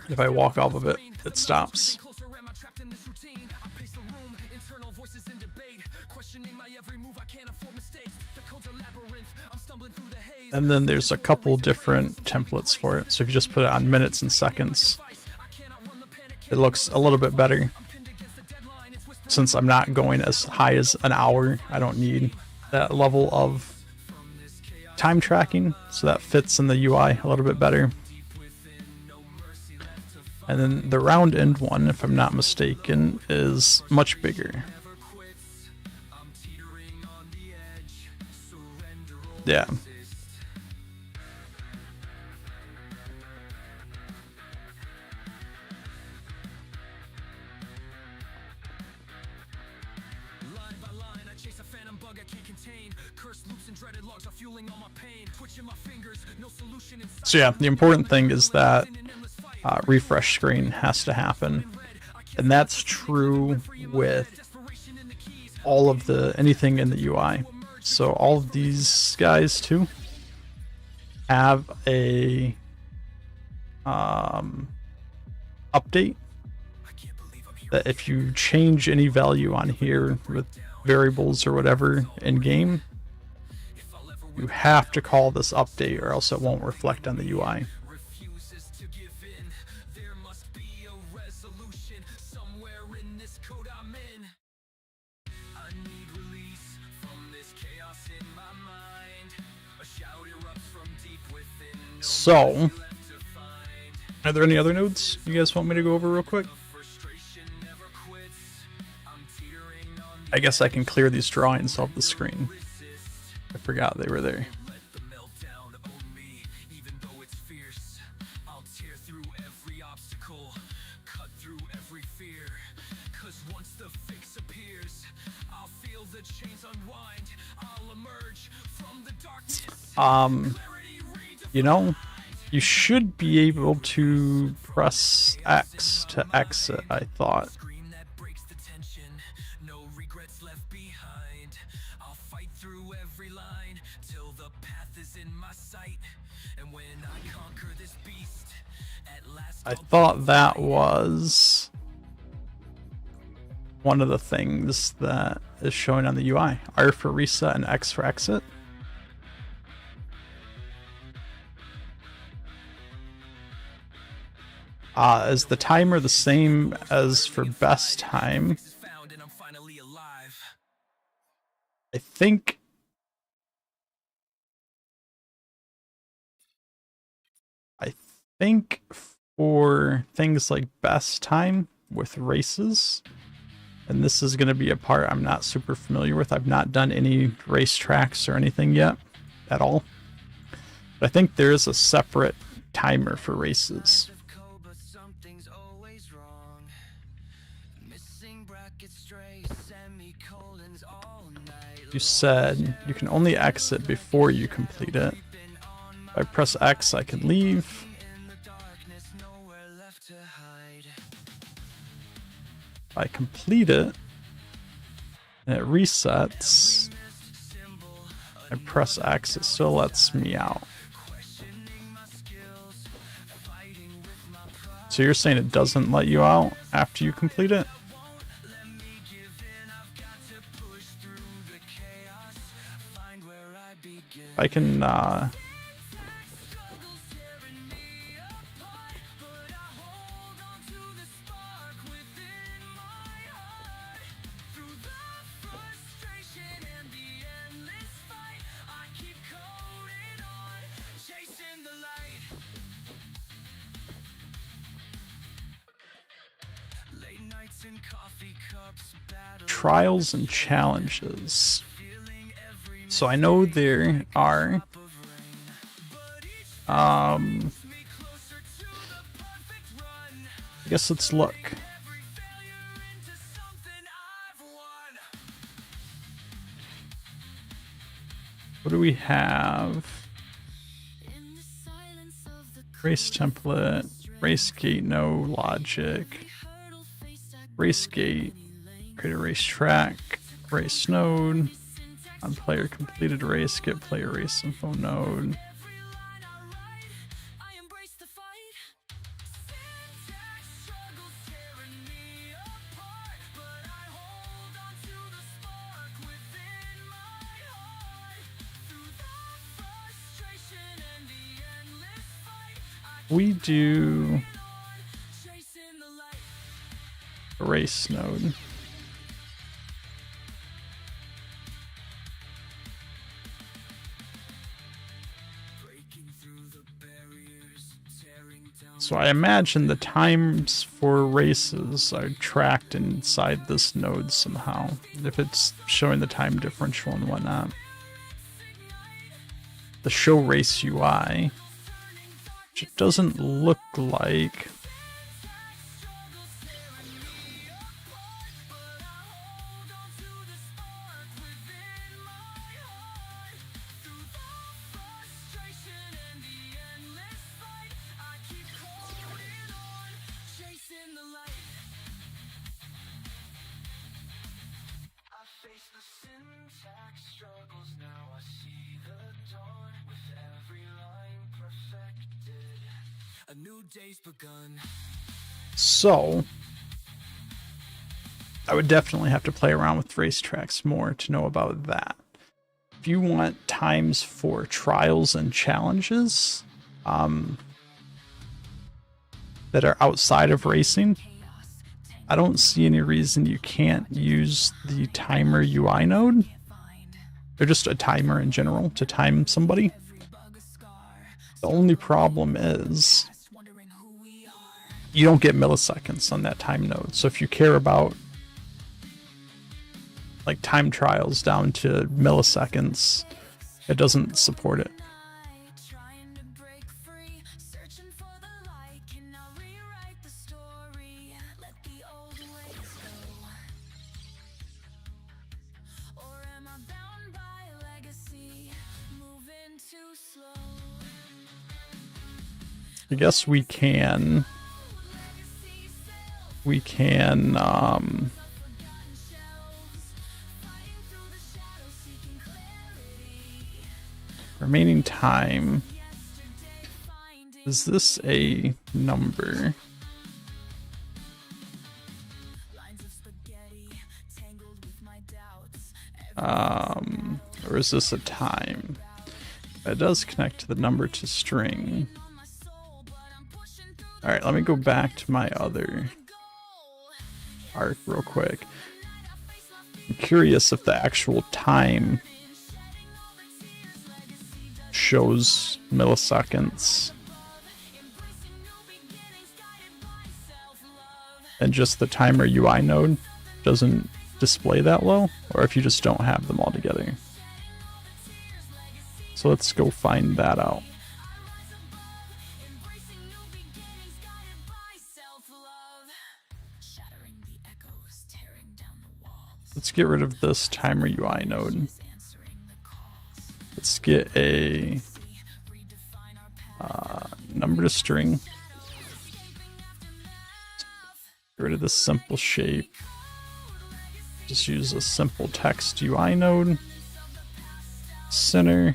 If I walk off of it, it stops. And then there's a couple different templates for it. So if you just put it on minutes and seconds, it looks a little bit better. Since I'm not going as high as an hour, I don't need that level of time tracking, so that fits in the UI a little bit better. And then the round end one, if I'm not mistaken, is much bigger. Yeah. So yeah, the important thing is that refresh screen has to happen, and that's true with all of anything in the UI. So all of these guys too have a update that if you change any value on here with variables or whatever in game, you have to call this update or else it won't reflect on the UI. Refuses to give in. There must be a resolution somewhere in this code I'm in. I need release from this chaos in my mind. A shout erupts from deep within. No So, left to find. are there any other nodes you guys want me to go over real quick? Frustration never quits. I'm teetering on I guess I can clear these drawings off the screen. I forgot they were there. let the meltdown own me, even though it's fierce. I'll tear through every obstacle, cut through every fear. Cause once the fix appears, I'll feel the chains unwind. I'll emerge from the darkness. You know, you should be able to press X to exit, I thought. Scream that breaks the tension, no regrets left behind. I'll fight through every line till the path is in my sight. And when I conquer this beast, at last I thought that was one of the things that is showing on the UI. R for reset and X for exit. Is the timer the same as for best time? is found and I'm finally alive. I think for things like best time with races, and this is going to be a part I'm not super familiar with. I've not done any racetracks or anything yet at all. But I think there is a separate timer for races. Of code, but something's always wrong. Missing brackets, stray semicolons all night. You said you can only exit before you complete it. If I press X, I can leave. In the darkness, nowhere left to hide. If I complete it, and it resets, I press X, it still lets me out. So you're saying it doesn't let you out after you complete it? I can, trials and challenges. So I know there are I guess let's look. What do we have? Race template, race gate, no logic. Race gate, create a race track, race node, on player completed race, get player race info node. We do a race node. So I imagine the times for races are tracked inside this node somehow, if it's showing the time differential and whatnot. The show race UI, which it doesn't look like. Struggles now, I see the dawn with every line A new day's begun. So I would definitely have to play around with racetracks more to know about that. If you want times for trials and challenges that are outside of racing, I don't see any reason you can't use the timer UI node, or just a timer in general, to time somebody. The only problem is you don't get milliseconds on that time node. So if you care about like time trials down to milliseconds, it doesn't support it. I guess we can remaining time. Is this a number? Or is this a time? It does connect to the number to string. Alright, let me go back to my other arc real quick. I'm curious if the actual time shows milliseconds and just the timer UI node doesn't display that low, or if you just don't have them all together. So let's go find that out. Let's get rid of this timer UI node. Let's get a number to string. Get rid of this simple shape. Just use a simple text UI node. Center.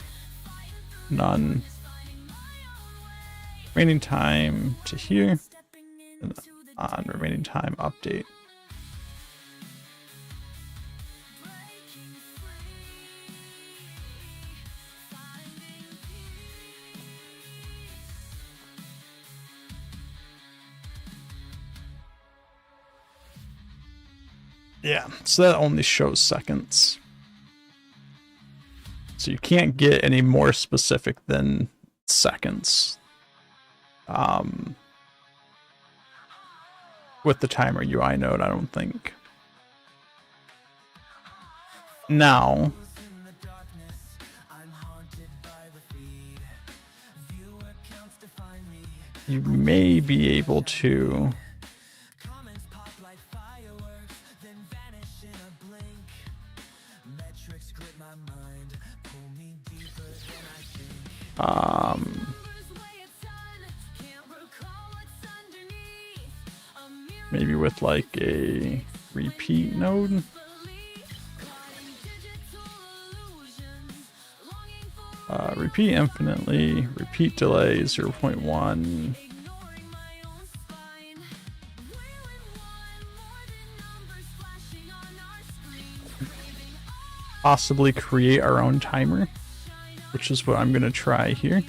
None. Remaining time to here. And on remaining time update. Yeah, so that only shows seconds. So you can't get any more specific than seconds with the timer UI node, I don't think. Now, you may be able to maybe with like a repeat node. Repeat infinitely, repeat delay 0.1. Possibly create our own timer, which is what I'm going to try here.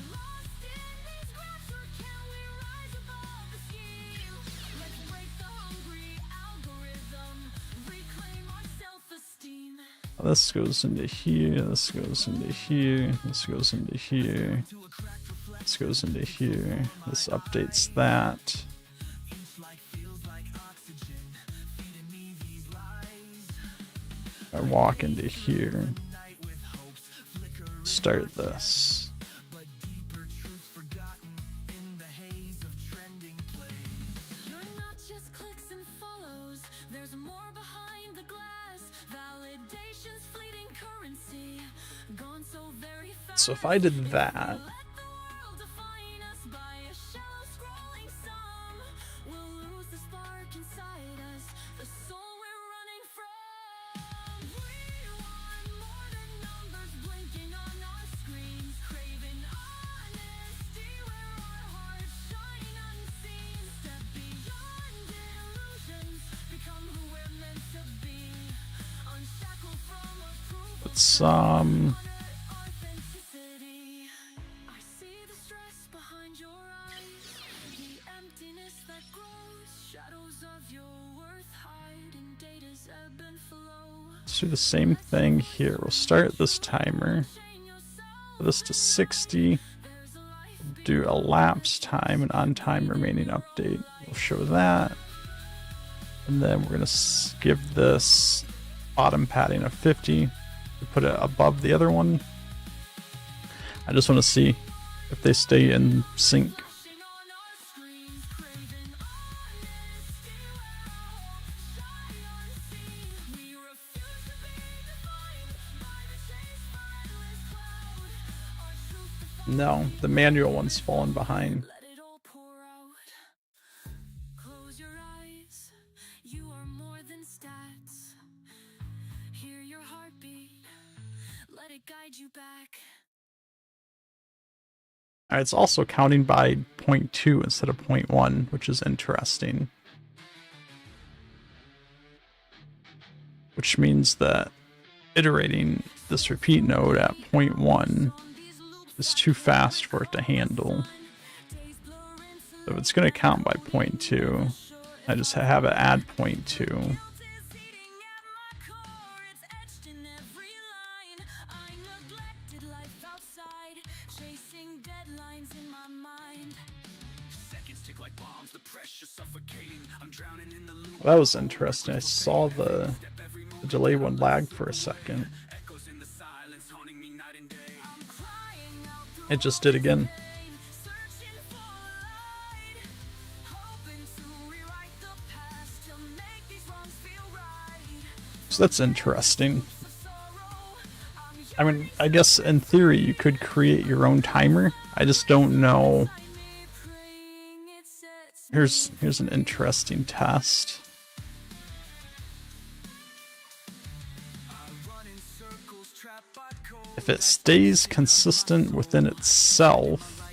This goes into here, this goes into here, this goes into here, this goes into here, this updates that. I walk into here, start this. So if I did that, let's Authenticity. I see the stress behind your eyes, the emptiness that grows, shadows of your worth hide in data's ebb and flow. let's do the same thing here. We'll start this timer. Put this to 60. Do a lapse time and on time remaining update. We'll show that. And then we're going to give this bottom padding of 50. We put it above the other one. I just want to see if they stay in sync. No, the manual one's fallen behind. Let it all pour out. Close your eyes. You are more than stats. Hear your heartbeat. Let it guide you back. Alright, it's also counting by 0.2 instead of 0.1, which is interesting. Which means that iterating this repeat node at 0.1 is too fast for it to handle. So if it's going to count by 0.2, I just have it add 0.2. Well, that was interesting. I saw the delay one lag for a second. It just did again. So that's interesting. I mean, I guess in theory you could create your own timer. I just don't know. Here's an interesting test. If it stays consistent within itself,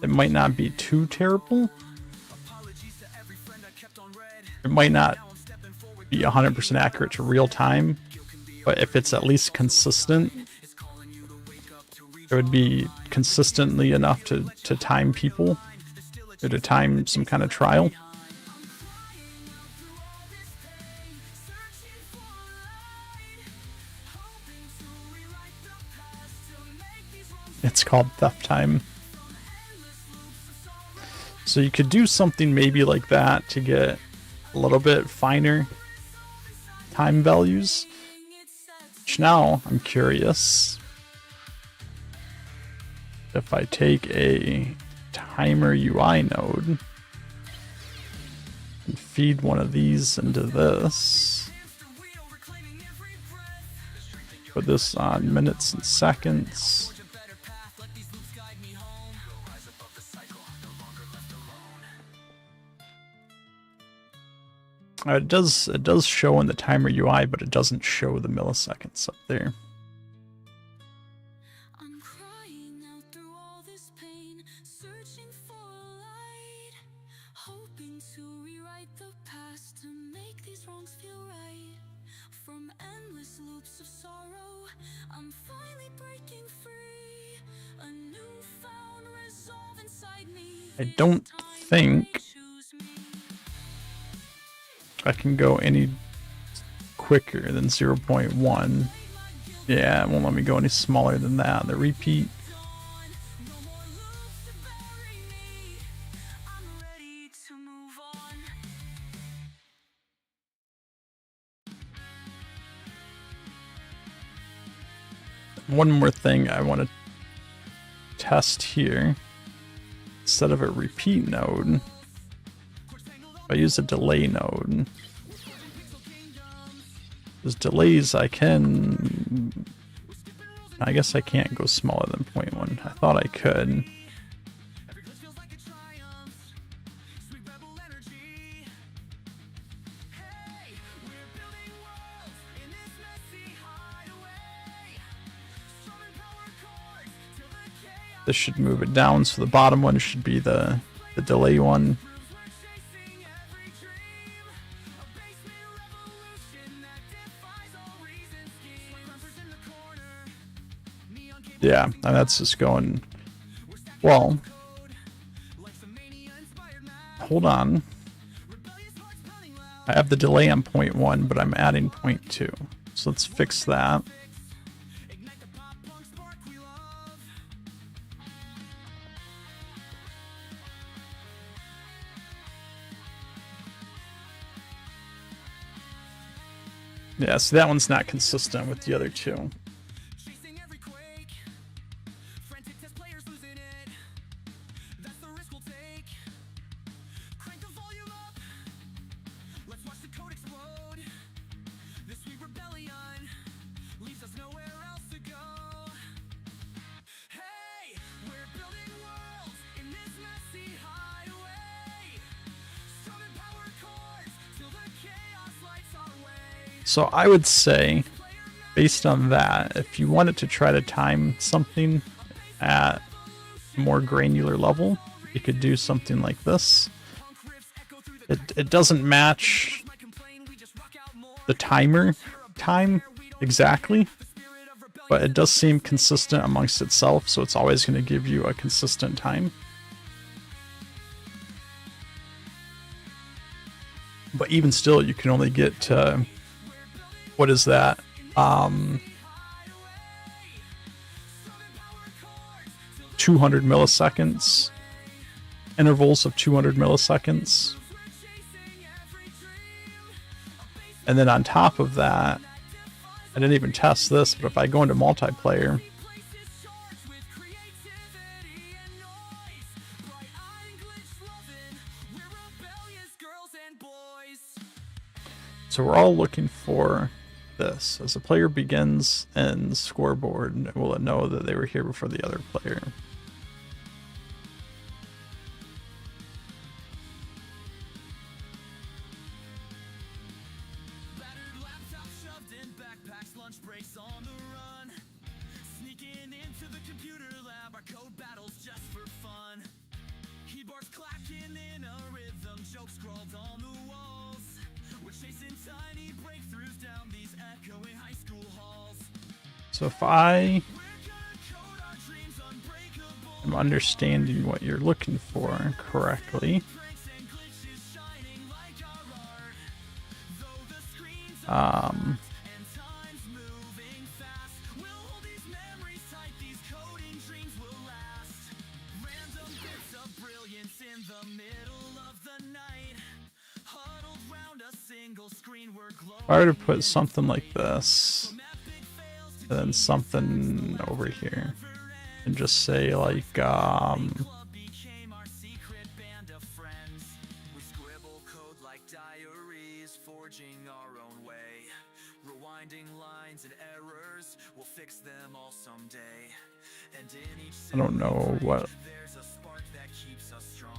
it might not be too terrible. It might not be 100% accurate to real time, but if it's at least consistent, it would be consistently enough to time people, or to time some kind of trial. It's called theft time. So you could do something maybe like that to get a little bit finer time values. Which now I'm curious if I take a timer UI node and feed one of these into this, put this on minutes and seconds. It does show in the timer UI, but it doesn't show the milliseconds up there. I'm crying out through all this pain, searching for light, hoping to rewrite the past to make these wrongs feel right. From endless loops of sorrow, I'm finally breaking free. A newfound resolve inside me. I don't think I can go any quicker than 0.1. Yeah, it won't let me go any smaller than that. The repeat. One more thing I want to test here. Instead of a repeat node, I use a delay node. There's delays I guess I can't go smaller than 0.1. I thought I could. This should move it down, so the bottom one should be the delay one. Yeah, and that's just going, well, hold on. I have the delay on 0.1, but I'm adding 0.2. So let's fix that. Yeah, so that one's not consistent with the other two. Chasing every quake, frantic test players losing it. That's the risk we'll take. Crank the volume up. Let's watch the code explode. This sweet rebellion leaves us nowhere else to go. Hey, we're building worlds in this messy highway. Strumming power chords till the chaos lights our way. So I would say, based on that, if you wanted to try to time something at a more granular level, you could do something like this. It doesn't match the timer time exactly, but it does seem consistent amongst itself, so it's always going to give you a consistent time. But even still, you can only get to, what is that? 200 milliseconds, intervals of 200 milliseconds. And then on top of that, I didn't even test this, but if I go into multiplayer, so we're all looking for this. As a player begins and scoreboard, will it know that they were here before the other player? Battered laptops shoved in backpacks, lunch breaks on the run. Sneaking into the computer lab, our code battles just for fun. Keyboards clacking in a rhythm, jokes scrawled on the walls. We're chasing tiny breakthroughs down these echoing high school halls. So if I We're gonna code our dreams unbreakable. am understanding what you're looking for correctly, Pranks and glitches shining like our art. Though the screens are um, and time's moving fast, we'll hold these memories tight, these coding dreams will last. Random bits of brilliance in the middle of the night, huddled round a single screen, we're glowing. if I were to put something like this, and then something over here, and just say like, Club became our secret band of friends. We scribble code like diaries, forging our own way. Rewinding lines and errors, we'll fix them all someday. And in each I don't know what there's a spark that keeps us strong.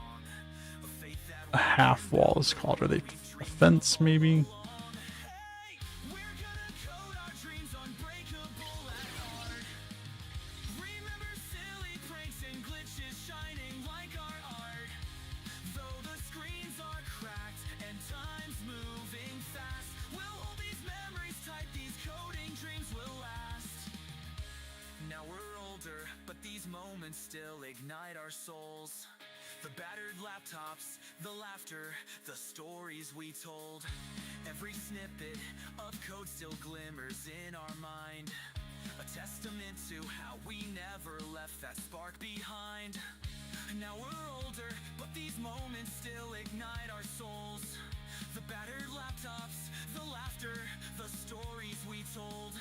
A faith that a half wall is called. Are they a fence maybe? Hey, we're gonna code our dreams unbreakable at heart. Remember silly pranks and glitches shining like our art. Though the screens are cracked and time's moving fast, we'll hold these memories tight, these coding dreams will last. Now we're older, but these moments still ignite our souls. The battered laptops, the laughter, the stories we told. Every snippet of code still glimmers in our mind. A testament to how we never left that spark behind. Now we're older, but these moments still ignite our souls. The battered laptops, the laughter, the stories we told.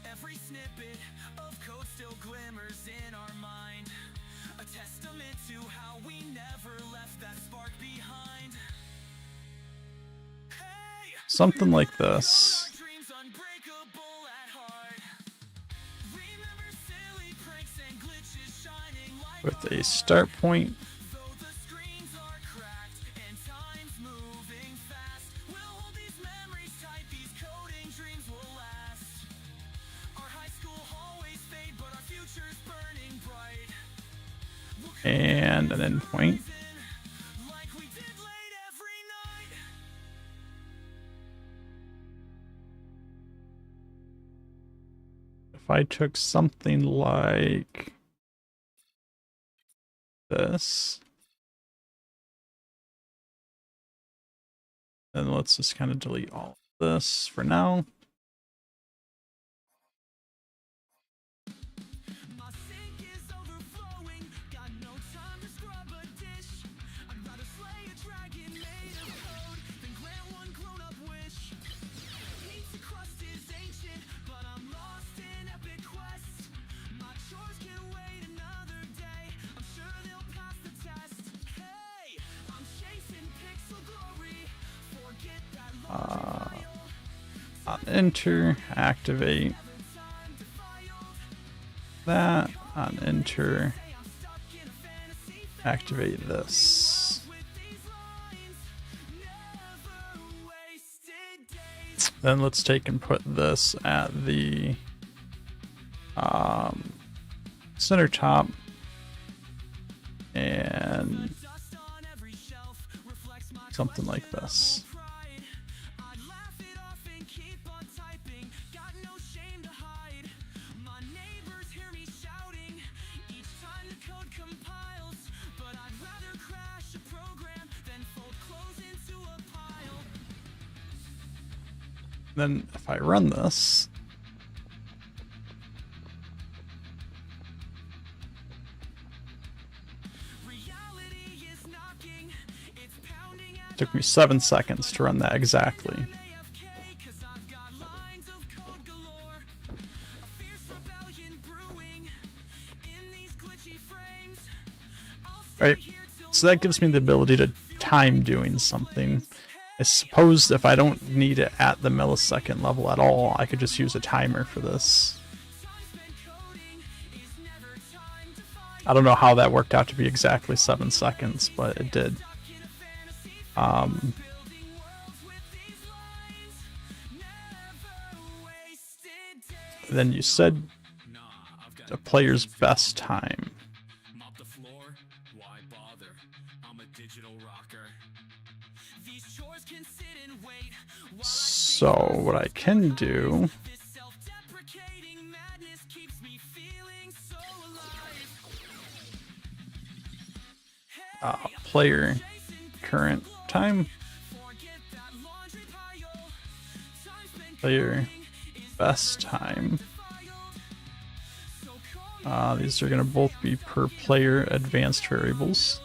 Every snippet of code still glimmers in our mind. A testament to how we never left that spark behind. Hey, Something like this. our dreams unbreakable at heart. Remember silly pranks and glitches shining like With a start point, though the screens are cracked and time's moving fast, we'll hold these memories tight, these coding dreams will last. Our high school hallways fade, but our future's burning bright. and an endpoint. Like we did late every night. If I took something like this, then let's just kind of delete all of this for now. My sink is overflowing, got no time to scrub a dish. I'd rather slay a dragon made of code than grant one grown-up wish. Pizza crust is ancient, but I'm lost in epic quest. My chores can wait another day, I'm sure they'll pass the test. Hey, I'm chasing pixel glory, forget that laundry pile. On enter, activate that. On enter, activate this. Then let's take and put this at the center top and something like this. Then if I run this, took me 7 seconds to run that exactly. Right, so that gives me the ability to time doing something. I suppose if I don't need it at the millisecond level at all, I could just use a timer for this. I don't know how that worked out to be exactly 7 seconds, but it did. Then you said a player's best time. Mop the floor? Why bother? I'm a digital rocker. These chores can sit and wait while I So what I can do, this self-deprecating madness keeps me feeling so alive. player current time, Forget that laundry pile. Time spent player best time. These are going to both be per player advanced variables.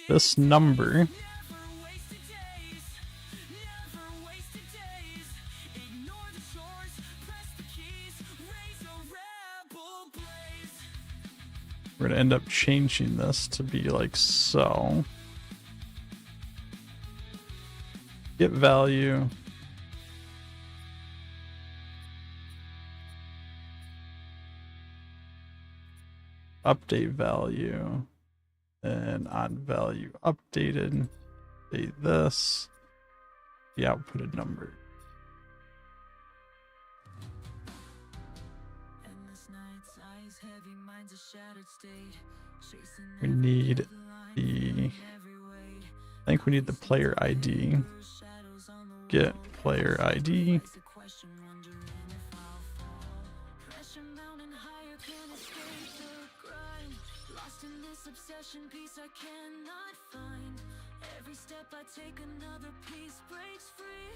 This number we're going to end up changing this to be like so. Get value. Update value. And on value updated, update this, the outputted number. We need the, I think we need the player ID. Get player ID. Piece I cannot find. Every step I take, another piece breaks free.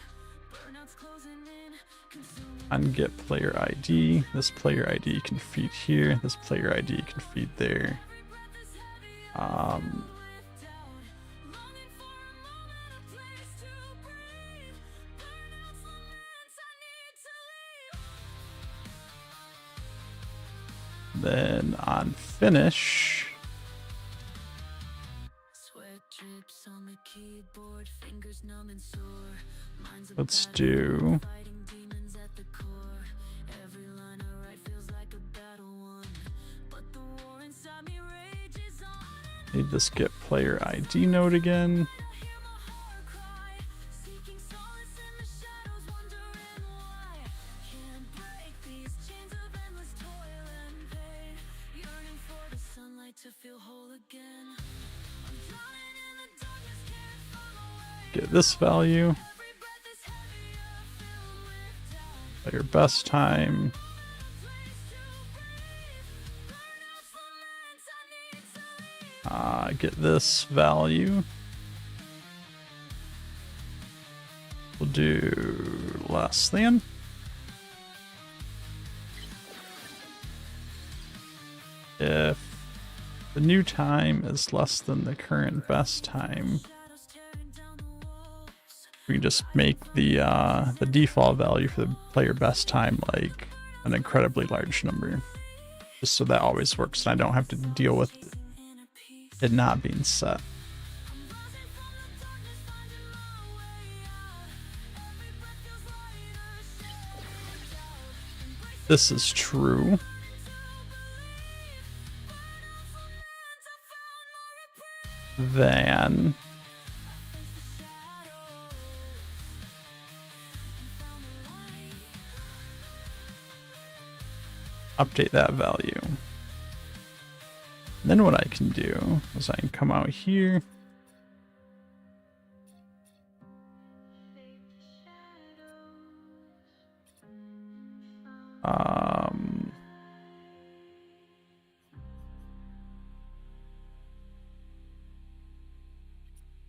Burnout's closing in, consuming. On get player ID, this player ID can feed here. This player ID can feed there. Then on finish, let's do need this get player ID node again. Get this value. Player best time. Get this value. We'll do less than. If the new time is less than the current best time, we can just make the default value for the player best time like an incredibly large number, just so that always works and I don't have to deal with it not being set. This is true. Then update that value. And then what I can do is I can come out here.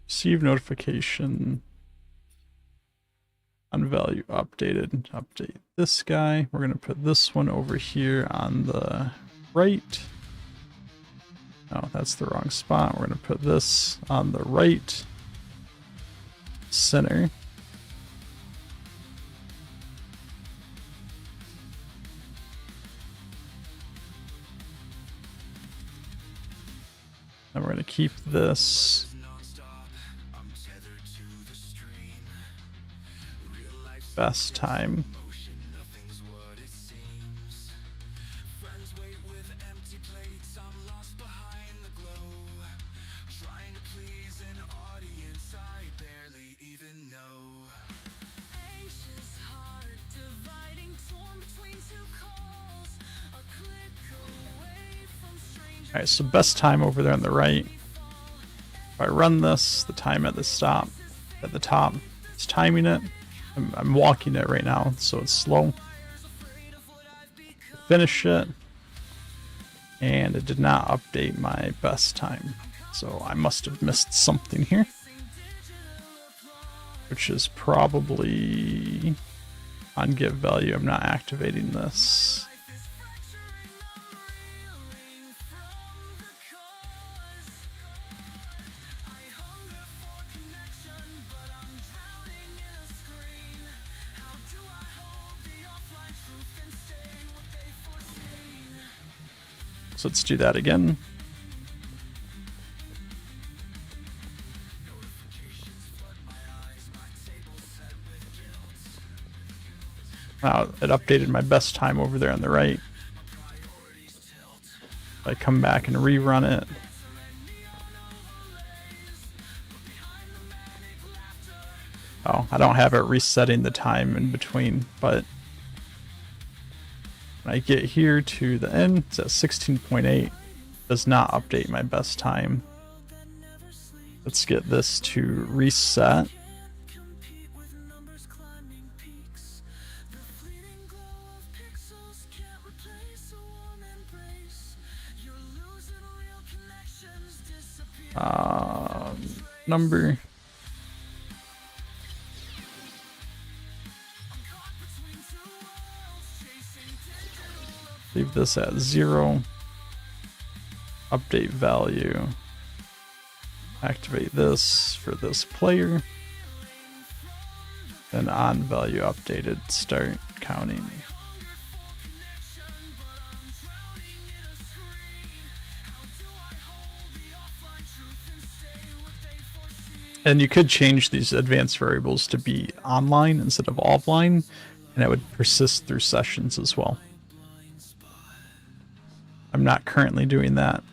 Receive notification on value updated. Update this guy. We're going to put this one over here on the right. No, that's the wrong spot. We're going to put this on the right center. And we're going to keep this best time. Alright, so best time over there on the right. If I run this, the time at the top, it's timing it. I'm walking it right now, so it's slow. Finish it, and it did not update my best time. So I must have missed something here, which is probably on get value. I'm not activating this. So let's do that again. Now it updated my best time over there on the right. If I come back and rerun it. Oh, I don't have it resetting the time in between, but when I get here to the end, it's at 16.8. Does not update my best time. Let's get this to reset. Number. Leave this at 0. Update value. Activate this for this player. Then on value updated, start counting. And you could change these advanced variables to be online instead of offline, and it would persist through sessions as well. I'm not currently doing that.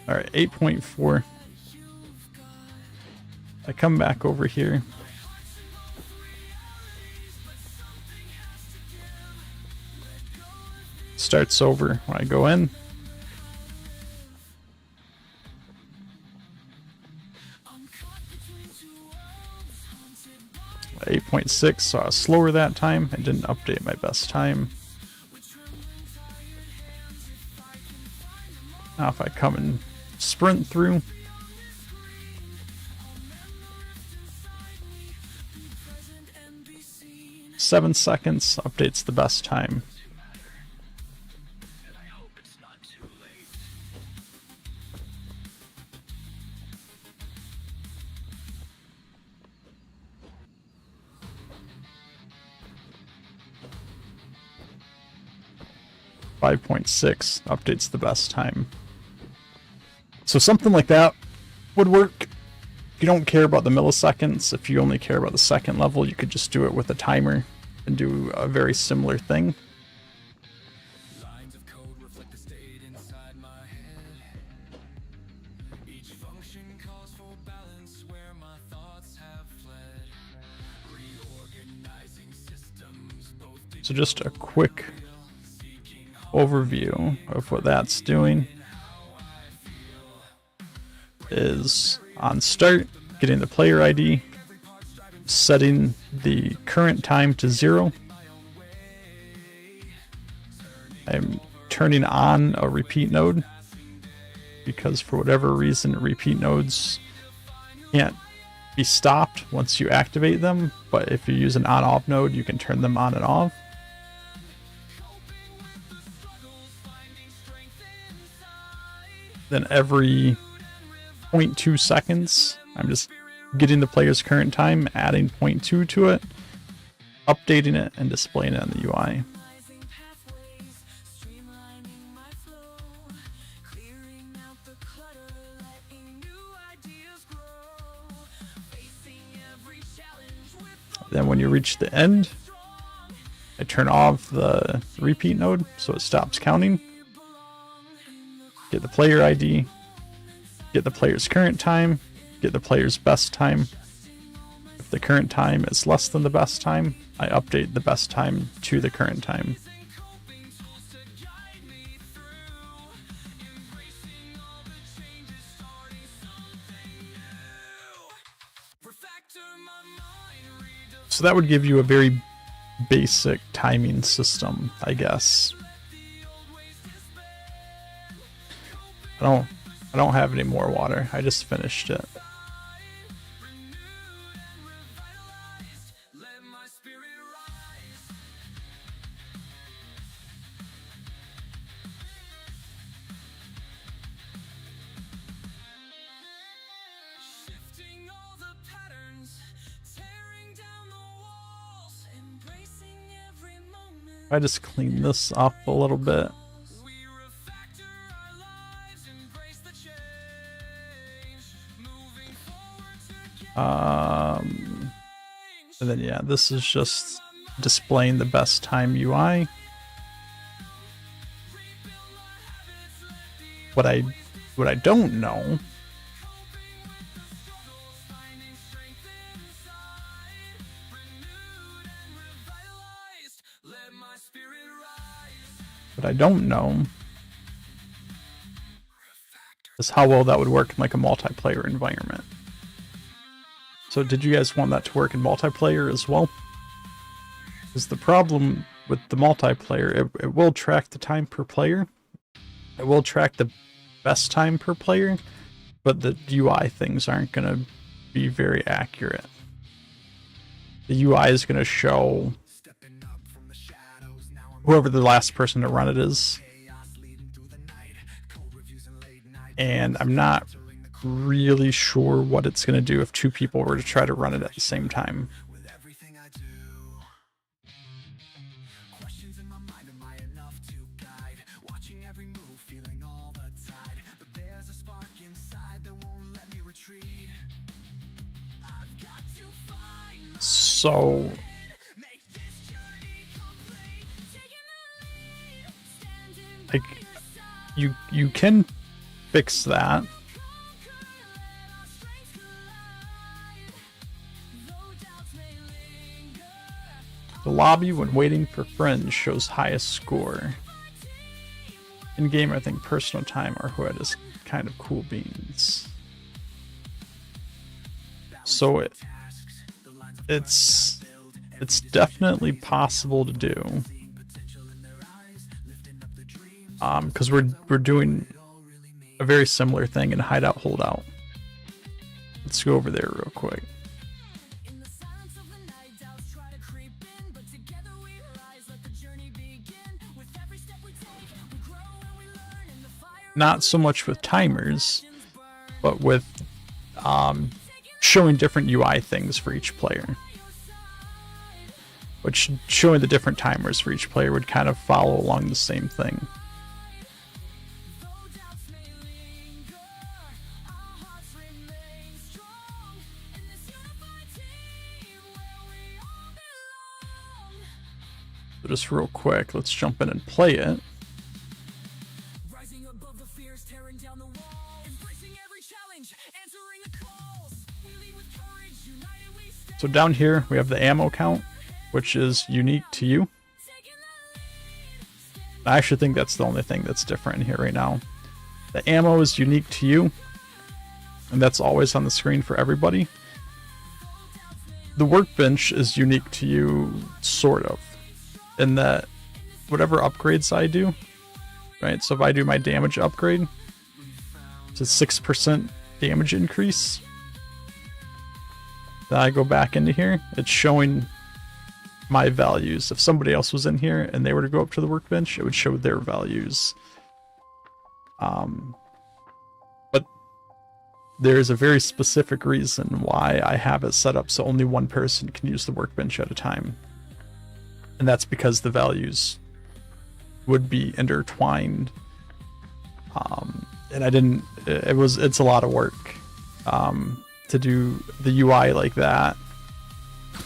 All right, 8.4. I come back over here. Starts over when I go in. 8.6, so I was slower that time. I didn't update my best time. Now if I come and sprint through, "7 seconds" updates the best time. "5.6" updates the best time. So something like that would work. If you don't care about the milliseconds, if you only care about the second level, you could just do it with a timer and do a very similar thing. Lines of code reflect the state inside my head. Each function calls for balance where my thoughts have fled. Reorganizing systems, both So just a quick overview of what that's doing is on start, getting the player ID, setting the current time to 0. I'm turning on a repeat node because for whatever reason repeat nodes can't be stopped once you activate them, but if you use an on-off node you can turn them on and off. Then every 0.2 seconds, I'm just getting the player's current time, adding 0.2 to it, updating it, and displaying it on the UI. Then when you reach the end, I turn off the repeat node so it stops counting. Get the player ID, get the player's current time, get the player's best time. If the current time is less than the best time, I update the best time to the current time. So that would give you a very basic timing system, I guess. I don't have any more water. I just finished it. I just clean this up a little bit. And then yeah, this is just displaying the best time UI. What I don't know is how well that would work in like a multiplayer environment. So did you guys want that to work in multiplayer as well? Because the problem with the multiplayer, it will track the time per player. It will track the best time per player, but the UI things aren't going to be very accurate. The UI is going to show whoever the last person to run it is. And I'm not really sure what it's going to do if two people were to try to run it at the same time. So like you can fix that. The lobby when waiting for friends shows highest score. In game, I think personal time or who is kind of cool beans. So it's definitely possible to do. Because we're doing a very similar thing in hideout holdout. Let's go over there real quick. Not so much with timers, but with showing different UI things for each player. Which showing the different timers for each player would kind of follow along the same thing. So just real quick, let's jump in and play it. Rising above the fears, tearing down the walls, embracing every challenge, answering the calls. We lead with courage, united we stand. So down here we have the ammo count, which is unique to you. I actually think that's the only thing that's different in here right now. The ammo is unique to you, and that's always on the screen for everybody. The workbench is unique to you, sort of, in that whatever upgrades I do, right? So if I do my damage upgrade to 6% damage increase, then I go back into here, it's showing my values. If somebody else was in here and they were to go up to the workbench, it would show their values. But there's a very specific reason why I have it set up so only one person can use the workbench at a time. And that's because the values would be intertwined. And I didn't, it's a lot of work to do the UI like that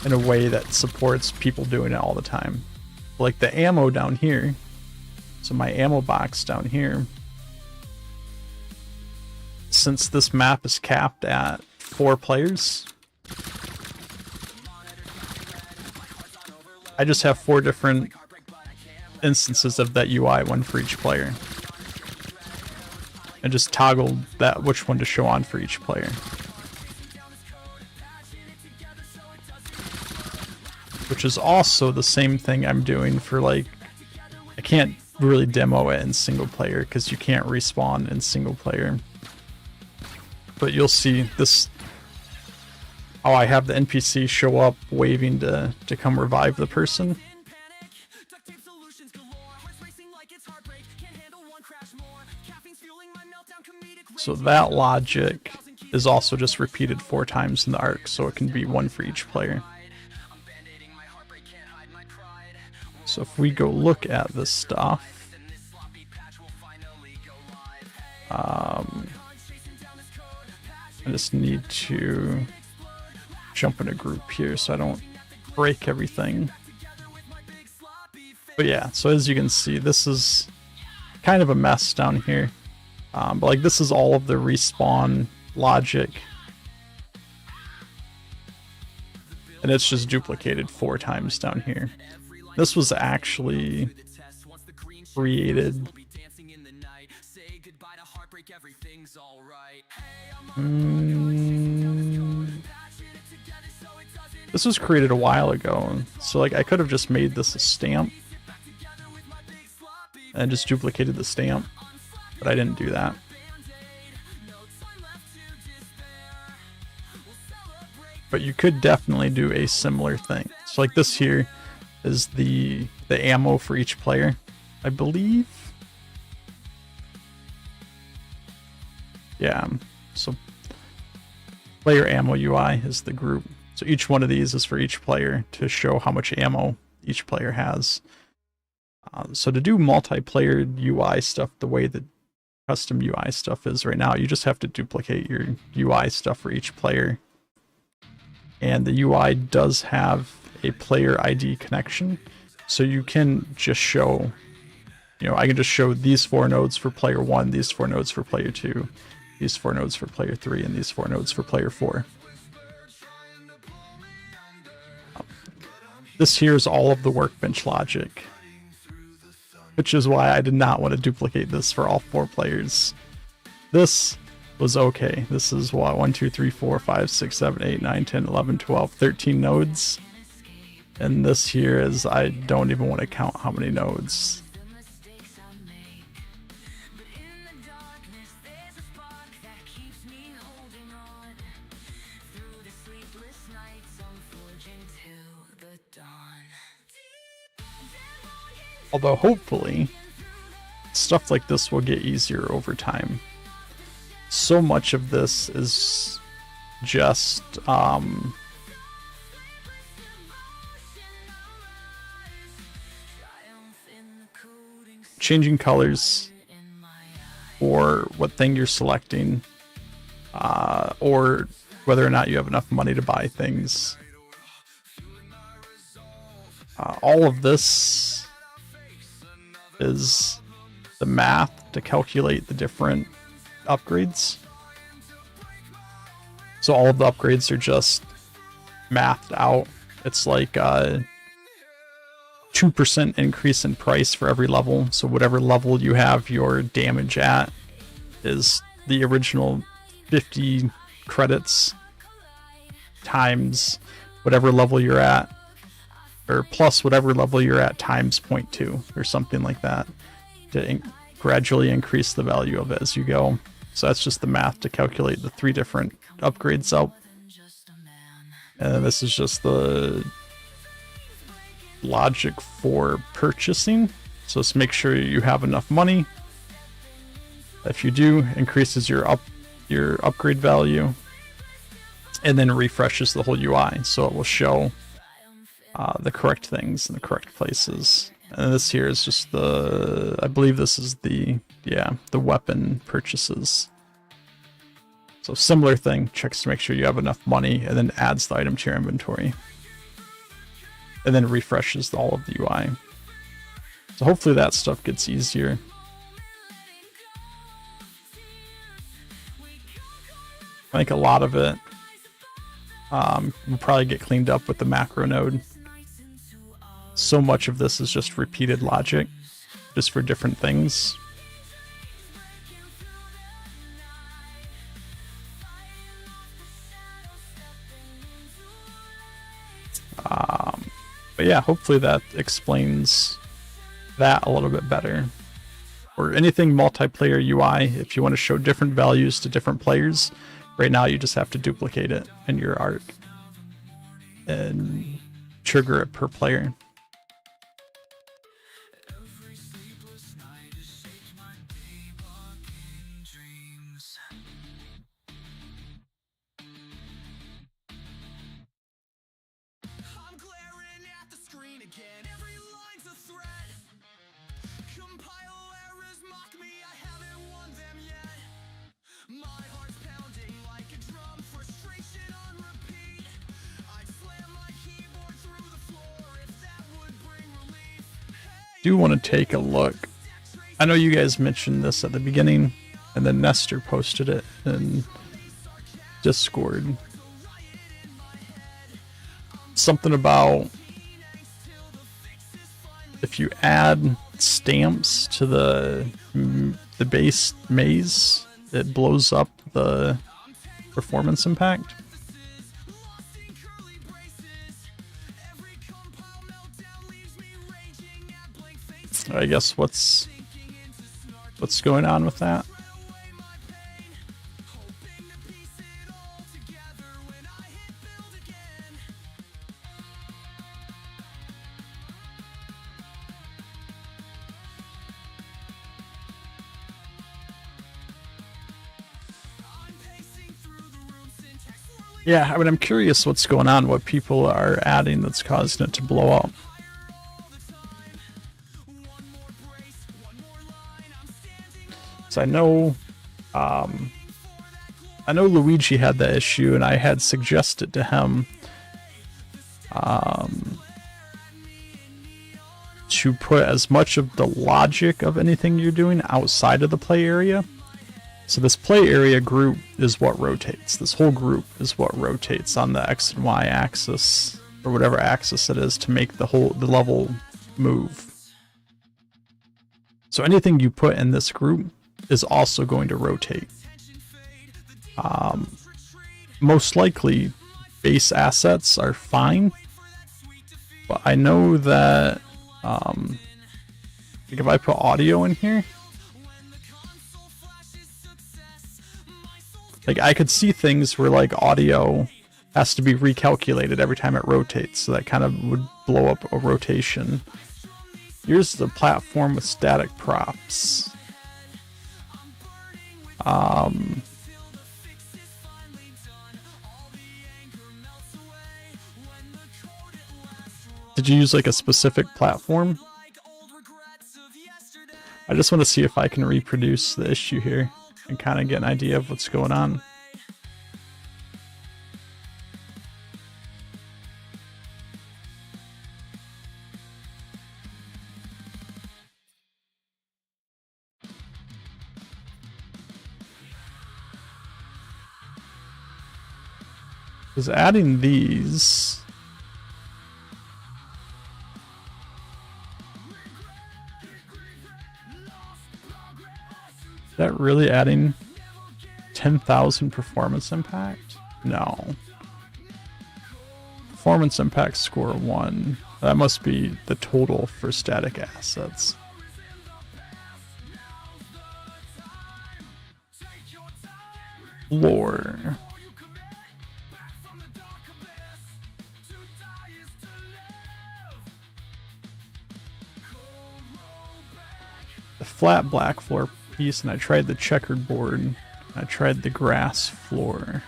in a way that supports people doing it all the time. Like the ammo down here, so my ammo box down here, since this map is capped at 4 players, I just have 4 different instances of that UI, one for each player, and just toggle that which one to show on for each player. Which is also the same thing I'm doing for, like, I can't really demo it in single player because you can't respawn in single player. But you'll see this, how I have the NPC show up waving to come revive the person. So that logic is also just repeated 4 times in the arc, so it can be 1 for each player. So if we go look at this stuff, I just need to jump in a group here so I don't break everything. But yeah, so as you can see, this is kind of a mess down here. But like, this is all of the respawn logic. And it's just duplicated 4 times down here. This was actually created this was created a while ago, so like I could have just made this a stamp and just duplicated the stamp, but I didn't do that. But you could definitely do a similar thing. So like this here is the ammo for each player, I believe. Yeah, so player ammo UI is the group. So each one of these is for each player to show how much ammo each player has. So to do multiplayer UI stuff the way that custom UI stuff is right now, you just have to duplicate your UI stuff for each player. And the UI does have a player ID connection, so you can just show, you know, I can just show these 4 nodes for player 1, these 4 nodes for player 2, these 4 nodes for player 3, and these 4 nodes for player 4. This here is all of the workbench logic, which is why I did not want to duplicate this for all 4 players. This was okay. This is what, 1, 2, 3, 4, 5, 6, 7, 8, 9, 10, 11, 12, 13 nodes. And this here is, I don't even want to count how many nodes. Although hopefully stuff like this will get easier over time. So much of this is just changing colors or what thing you're selecting, or whether or not you have enough money to buy things. All of this is the math to calculate the different upgrades. So all of the upgrades are just mathed out. It's like a 2% increase in price for every level. So whatever level you have your damage at is the original 50 credits times whatever level you're at, or plus whatever level you're at times 0.2 or something like that, to gradually increase the value of it as you go. So that's just the math to calculate the 3 different upgrades out. And this is just the logic for purchasing. So just make sure you have enough money. If you do, increases your upgrade value, and then refreshes the whole UI, so it will show the correct things in the correct places. And this here is just I believe this is the weapon purchases. So similar thing, checks to make sure you have enough money, and then adds the item to your inventory. And then refreshes all of the UI. So hopefully that stuff gets easier. I think a lot of it will probably get cleaned up with the macro node. So much of this is just repeated logic, just for different things. But yeah, hopefully that explains that a little bit better. Or anything multiplayer UI, if you want to show different values to different players, right now you just have to duplicate it in your arc and trigger it per player. I'm glaring at the screen again. Every line's a threat. Compile errors mock me. I haven't won them yet. My heart's pounding like a drum. Frustration on repeat. I'd slam my keyboard through the floor if that would bring relief. Do want to take a look. I know you guys mentioned this at the beginning, and then Nestor posted it in Discord. Something about if you add stamps to the base maze, it blows up the performance impact. I guess what's going on with that? Yeah, I mean, I'm curious what's going on, what people are adding that's causing it to blow up. So I know Luigi had that issue, and I had suggested to him to put as much of the logic of anything you're doing outside of the play area. So this play area group is what rotates. This whole group is what rotates on the X and Y axis, or whatever axis it is, to make the level move. So anything you put in this group is also going to rotate. Most likely base assets are fine, but I know that like if I put audio in here, like I could see things where like audio has to be recalculated every time it rotates, so that kind of would blow up a rotation. Here's the platform with static props. Did you use like a specific platform? I just want to see if I can reproduce the issue here and kind of get an idea of what's going on. Is adding these. Is that really adding 10,000 performance impact? No. Performance impact score 1. That must be the total for static assets. Floor. The flat black floor piece, and I tried the checkered board. I tried the grass floor.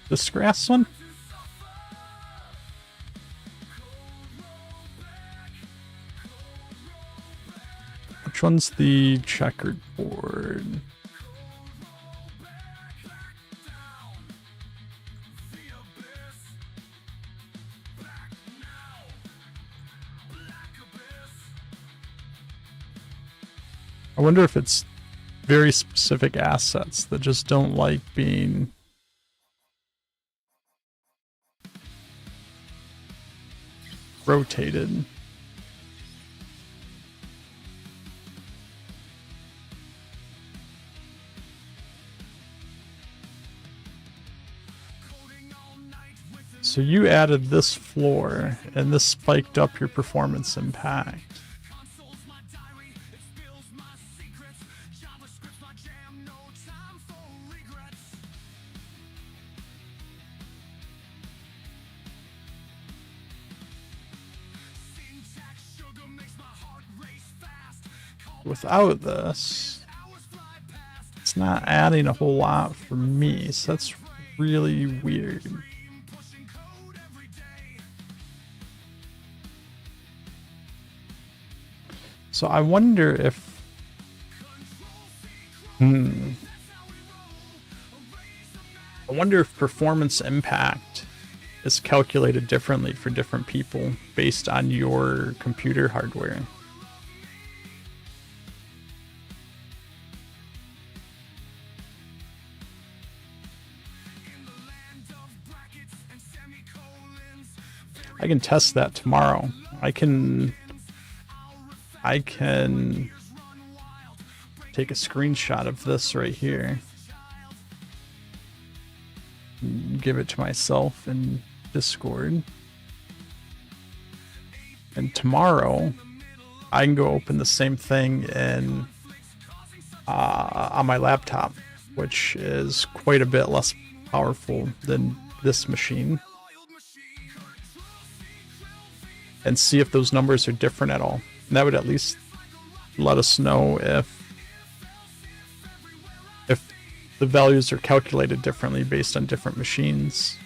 This grass one? Which one's the checkered board? I wonder if it's very specific assets that just don't like being rotated. So you added this floor, and this spiked up your performance impact. Without this, it's not adding a whole lot for me, so that's really weird. So I wonder if... I wonder if performance impact is calculated differently for different people based on your computer hardware. I can test that tomorrow. I can take a screenshot of this right here, give it to myself in Discord, and tomorrow I can go open the same thing in on my laptop, which is quite a bit less powerful than this machine, and see if those numbers are different at all. And that would at least let us know if the values are calculated differently based on different machines.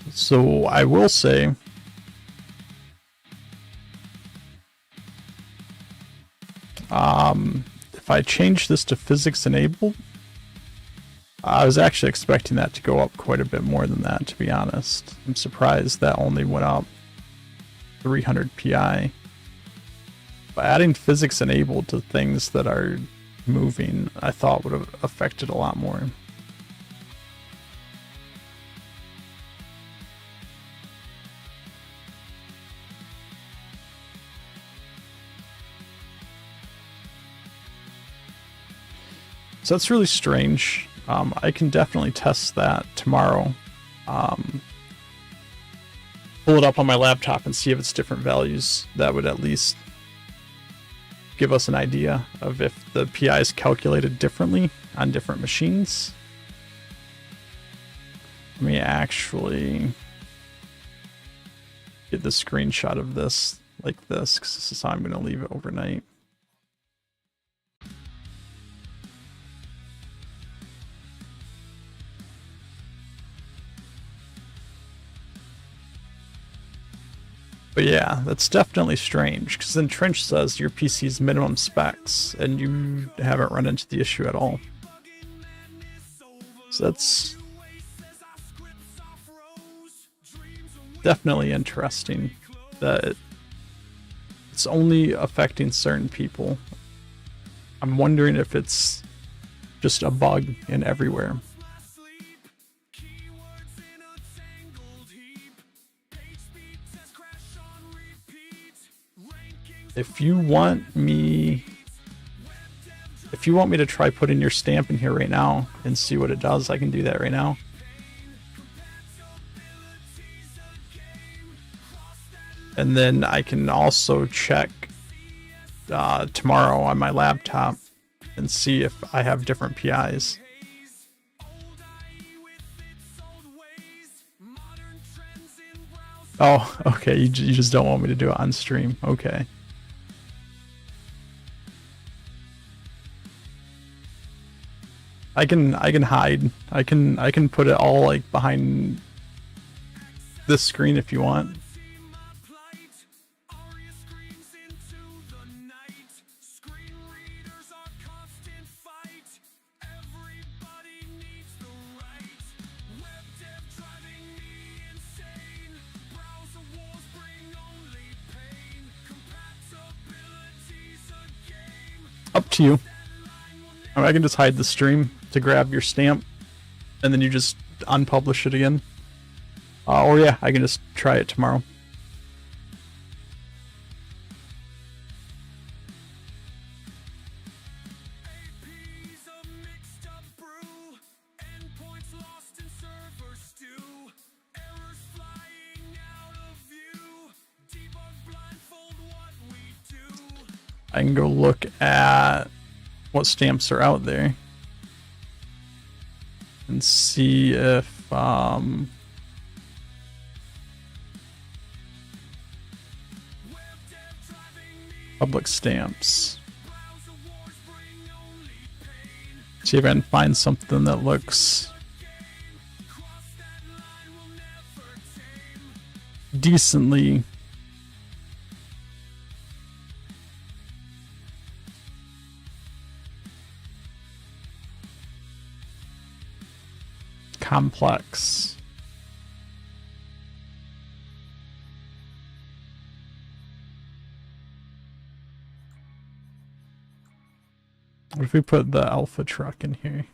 So I will say, if I change this to physics enabled, I was actually expecting that to go up quite a bit more than that, to be honest. I'm surprised that only went up 300 PI. But adding physics enabled to things that are moving, I thought would have affected a lot more. So that's really strange. I can definitely test that tomorrow. Pull it up on my laptop and see if it's different values. That would at least give us an idea of if the PI is calculated differently on different machines. Let me actually get the screenshot of this like this, because this is how I'm going to leave it overnight. But yeah, that's definitely strange, because then Trench says your PC's minimum specs, and you haven't run into the issue at all. So that's definitely interesting that it's only affecting certain people. I'm wondering if it's just a bug in everywhere. If you want me to try putting your stamp in here right now and see what it does, I can do that right now. And then I can also check tomorrow on my laptop and see if I have different PIs. Oh, okay, you just don't want me to do it on stream. Okay. I can hide. I can put it all like behind this screen if you want. Up to you. I can just hide the stream to grab your stamp, and then you just unpublish it again. Or yeah, I can just try it tomorrow. I can go look at what stamps are out there and see if public stamps. See if I can find something that looks decently complex. What if we put the Alpha truck in here?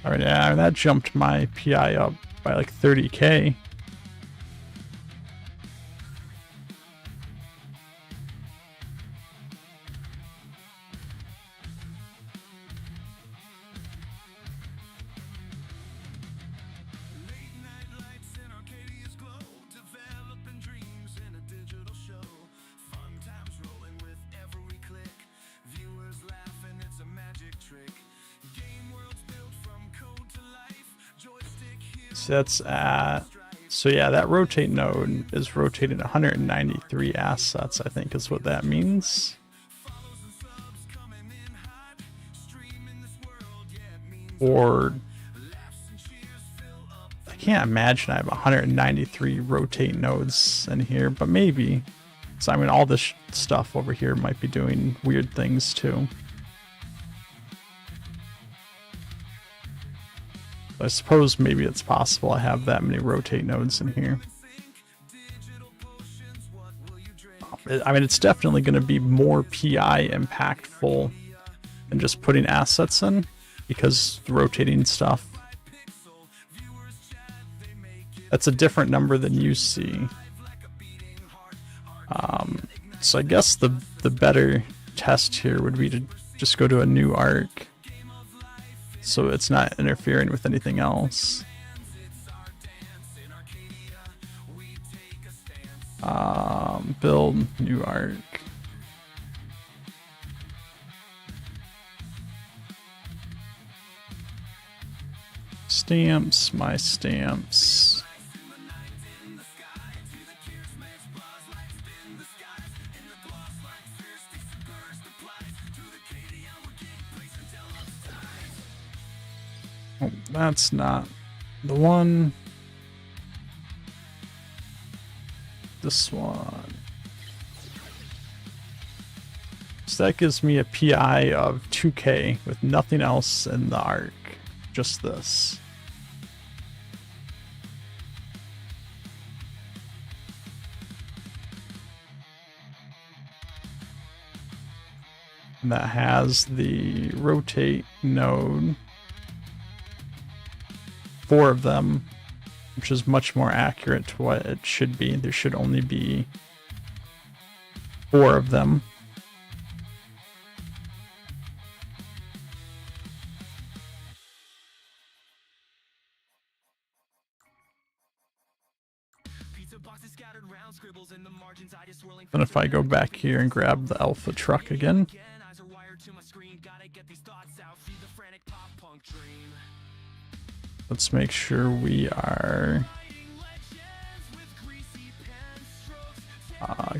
Alright, yeah, that jumped my PI up by like 30k. That's at, so yeah, that rotate node is rotating 193 assets, I think is what that means. Or I can't imagine I have 193 rotate nodes in here, but maybe. So I mean, all this stuff over here might be doing weird things too. I suppose maybe it's possible I have that many rotate nodes in here. I mean, it's definitely going to be more PI impactful than just putting assets in, because the rotating stuff, that's a different number than you see. So I guess the better test here would be to just go to a new arc, so it's not interfering with anything else. Build new arc. Stamps, my stamps. Oh, that's not the one. This one. So that gives me a PI of 2k with nothing else in the arc. Just this. And that has the rotate node. 4 of them, which is much more accurate to what it should be. There should only be 4 of them. And if I go back here and grab the alpha truck again, let's make sure we are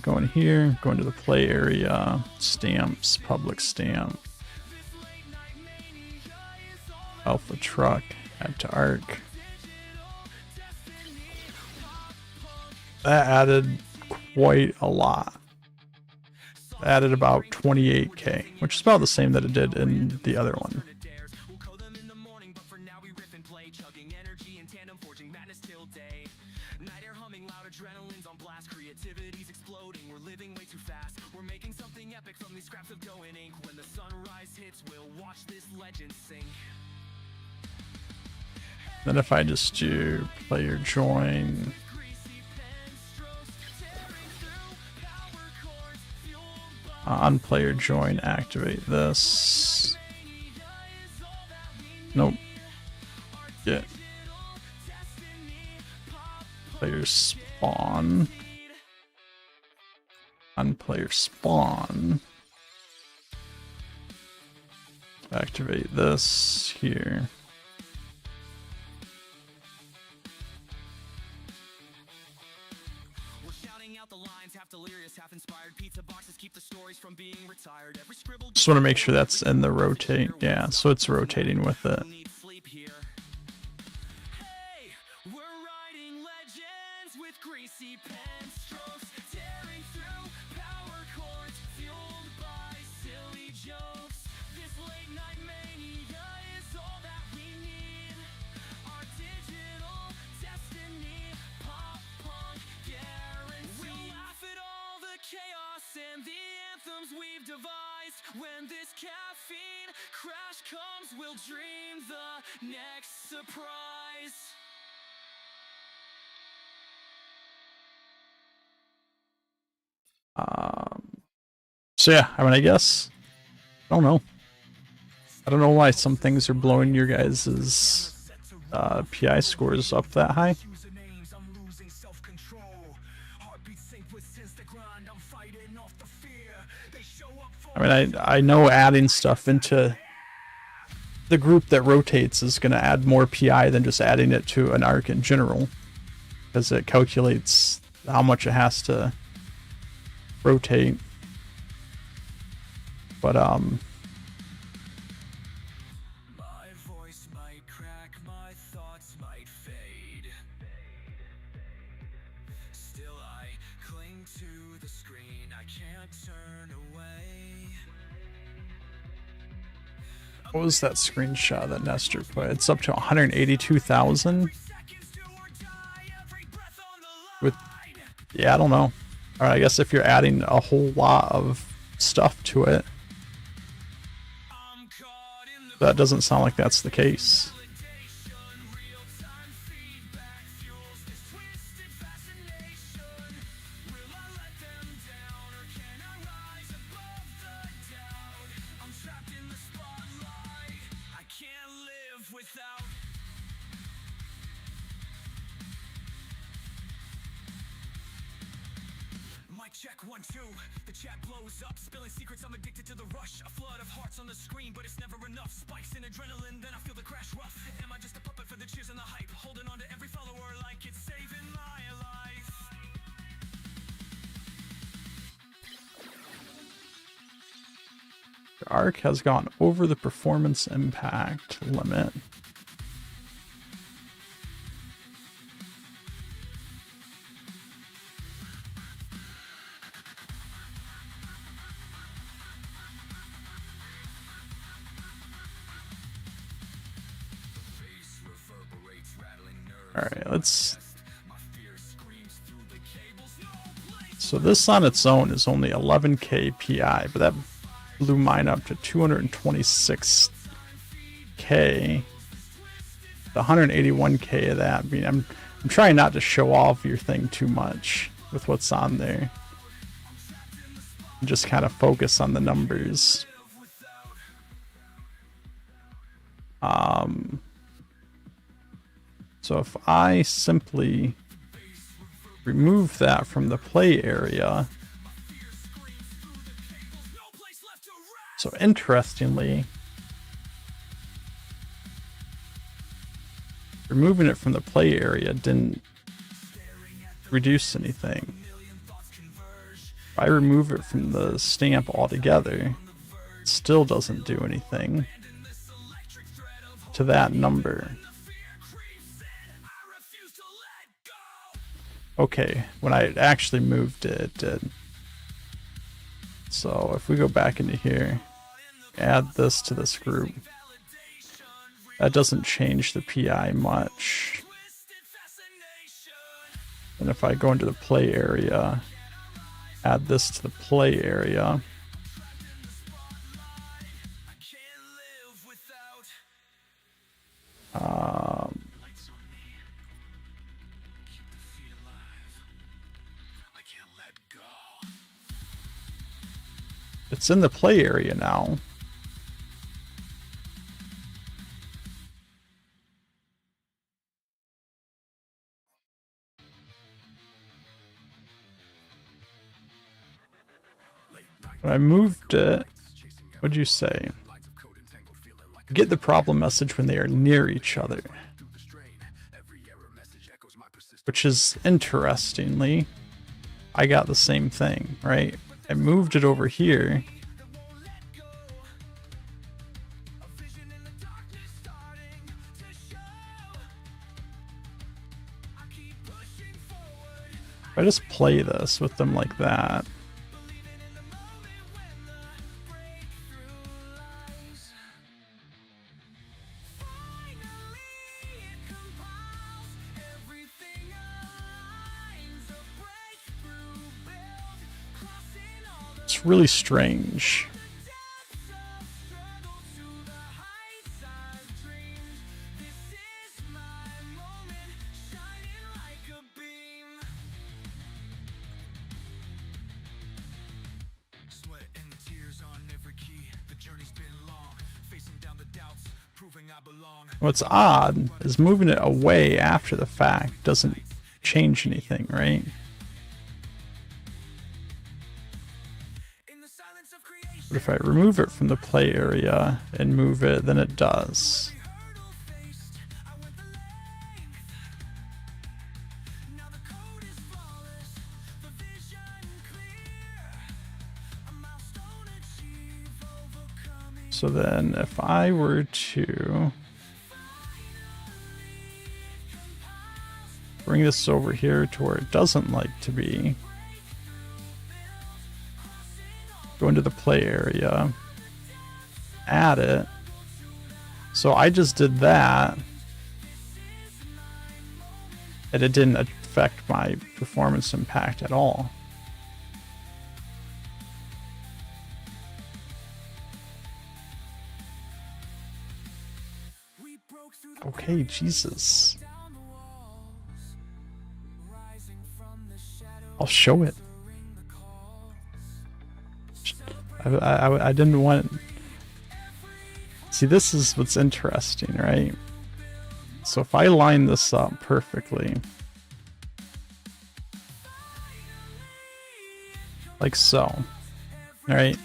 going here, going to the play area, stamps, public stamp, alpha truck, add to arc. That added quite a lot. Added about 28k, which is about the same that it did in the other one. Then if I just do player join, on player join, activate this. Nope. Get player spawn. On player spawn. Activate this here. Just want to make sure that's in the rotate. Yeah, so it's rotating with it. When this caffeine crash comes, we'll dream the next surprise. So yeah, I mean, I guess, I don't know. I don't know why some things are blowing your guys' PI scores up that high. I mean, I know adding stuff into the group that rotates is going to add more PI than just adding it to an arc in general, because it calculates how much it has to rotate. But My voice might crack, my thoughts might fade. Still I cling to the screen, I can't turn away. What was that screenshot that Nestor put? It's up to 182,000. With, yeah, I don't know. Alright, I guess if you're adding a whole lot of stuff to it, that doesn't sound like that's the case. Check 1 2, the chat blows up, spilling secrets. I'm addicted to the rush, a flood of hearts on the screen, but it's never enough. Spikes in adrenaline, then I feel the crash rough. Am I just a puppet for the cheers and the hype, holding on to every follower like it's saving my life? The Arc has gone over the performance impact limit. Alright, let's... So this on its own is only 11k PI, but that blew mine up to 226k. The 181k of that, I mean, I'm trying not to show off your thing too much with what's on there. Just kind of focus on the numbers. So if I simply remove that from the play area, so interestingly, removing it from the play area didn't reduce anything. If I remove it from the stamp altogether, it still doesn't do anything to that number. Okay, when I actually moved it, it did. So if we go back into here, add this to this group, that doesn't change the PI much. And if I go into the play area, add this to the play area, it's in the play area now. When I moved it, what'd you say? Get the problem message when they are near each other. Which is, interestingly, I got the same thing, right? I moved it over here. If I just play this with them like that, it's really strange. What's odd is moving it away after the fact doesn't change anything, right? But if I remove it from the play area and move it, then it does. So then if I were to bring this over here to where it doesn't like to be, go into the play area, add it, So I just did that, and it didn't affect my performance impact at all. Okay, Jesus. I'll show it. I didn't want... See, this is what's interesting, right? So if I line this up perfectly, like so, right?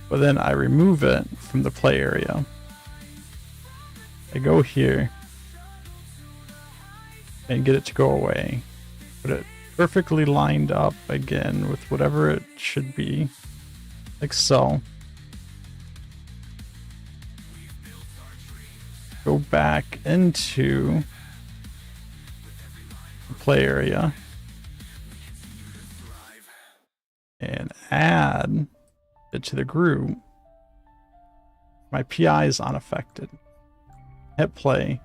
But then I remove it from the play area. I go here and get it to go away. Put it perfectly lined up again with whatever it should be, like so. Go back into the play area and add it to the group. My PI is unaffected. Hit play.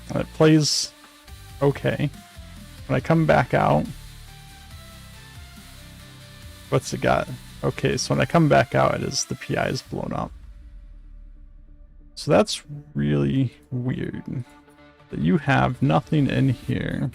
And it plays okay. When I come back out, what's it got? Okay, so when I come back out, it is the PI is blown up. So that's really weird. That you have nothing in here.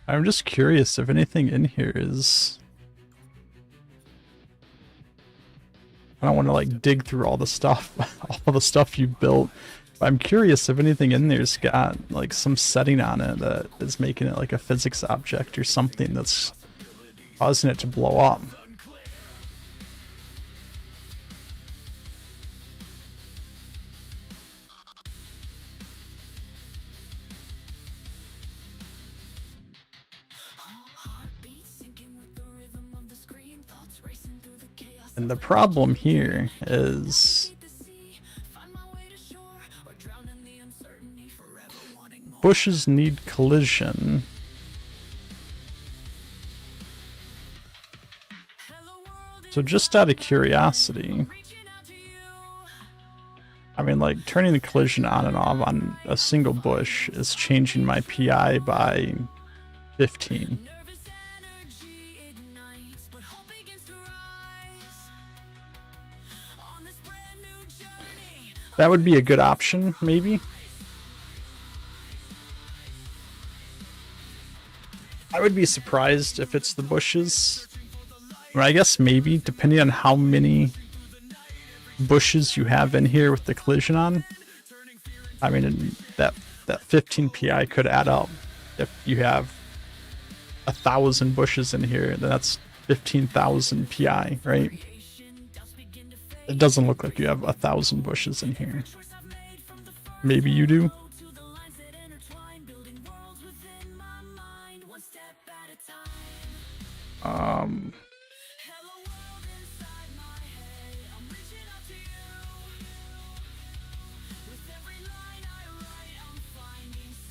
I'm just curious if anything in here is... I don't want to like dig through all the stuff, all the stuff you built. But I'm curious if anything in there's got like some setting on it that is making it like a physics object or something that's causing it to blow up. And the problem here is bushes need collision. So just out of curiosity, I mean, like turning the collision on and off on a single bush is changing my PI by 15. That would be a good option, maybe. I would be surprised if it's the bushes. Well, I guess maybe, depending on how many bushes you have in here with the collision on. I mean, that 15 PI could add up. If you have 1,000 bushes in here, then that's 15,000 PI, right? It doesn't look like you have 1,000 bushes in here. Maybe you do.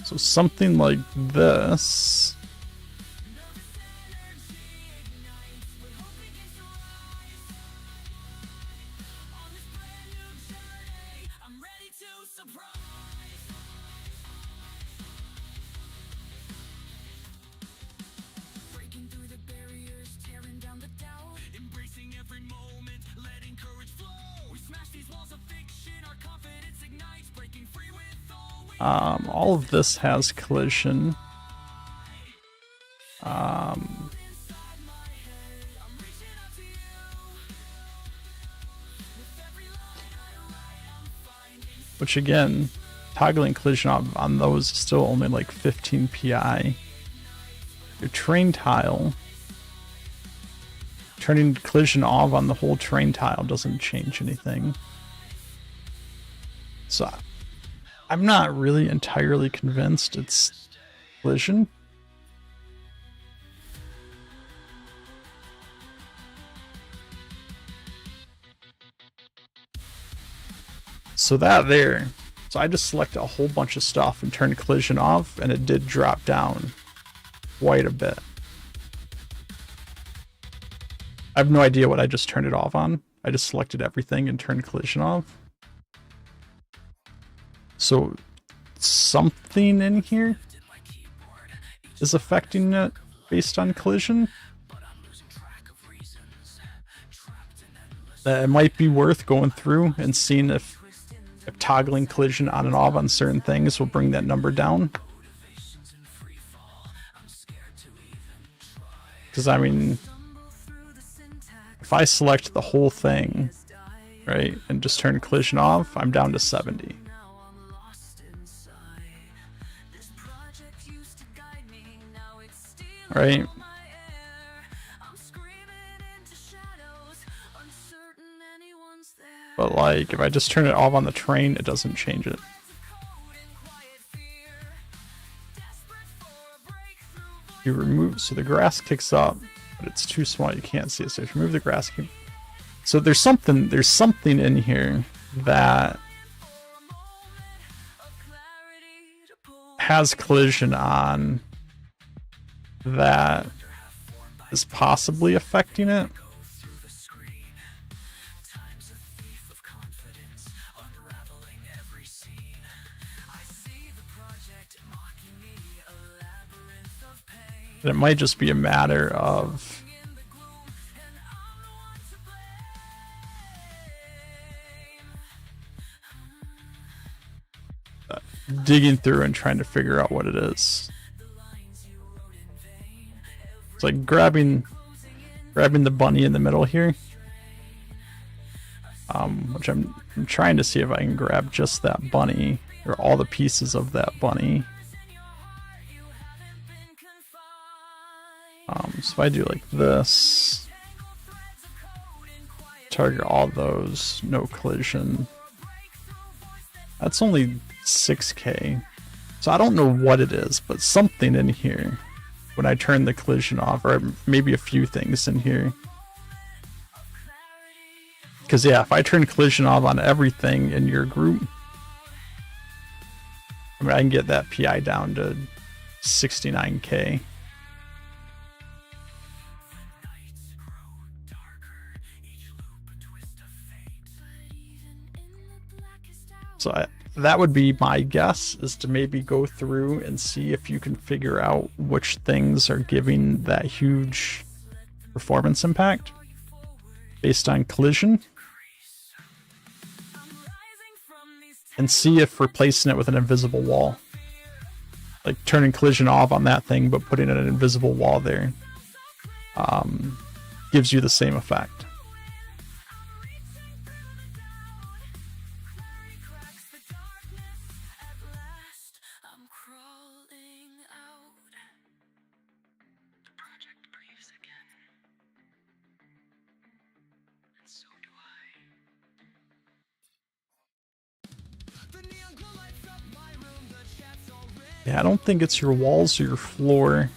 So something like this. All of this has collision. Which again, toggling collision on those is still only like 15 PI. Your terrain tile, turning collision off on the whole terrain tile doesn't change anything. So I'm not really entirely convinced it's collision. So that there. So I just selected a whole bunch of stuff and turned collision off, and it did drop down quite a bit. I have no idea what I just turned it off on. I just selected everything and turned collision off. So something in here is affecting it based on collision. It might be worth going through and seeing if toggling collision on and off on certain things will bring that number down. Because I mean, if I select the whole thing, right, and just turn collision off, I'm down to 70. Right? But like, if I just turn it off on the train, it doesn't change it. You remove, so the grass kicks up, but it's too small, you can't see it. So if you remove the grass, so there's something in here that has collision on that is possibly affecting it. It might just be a matter of digging through and trying to figure out what it is. It's like grabbing the bunny in the middle here, which I'm trying to see if I can grab just that bunny or all the pieces of that bunny. So if I do like this, target all those, no collision. That's only 6K. So I don't know what it is, but something in here when I turn the collision off, or maybe a few things in here. Because yeah, if I turn collision off on everything in your group, I mean, I can get that PI down to 69K. So that would be my guess, is to maybe go through and see if you can figure out which things are giving that huge performance impact based on collision, and see if replacing it with an invisible wall, like turning collision off on that thing but putting an invisible wall there, gives you the same effect. Yeah, I don't think it's your walls or your floor.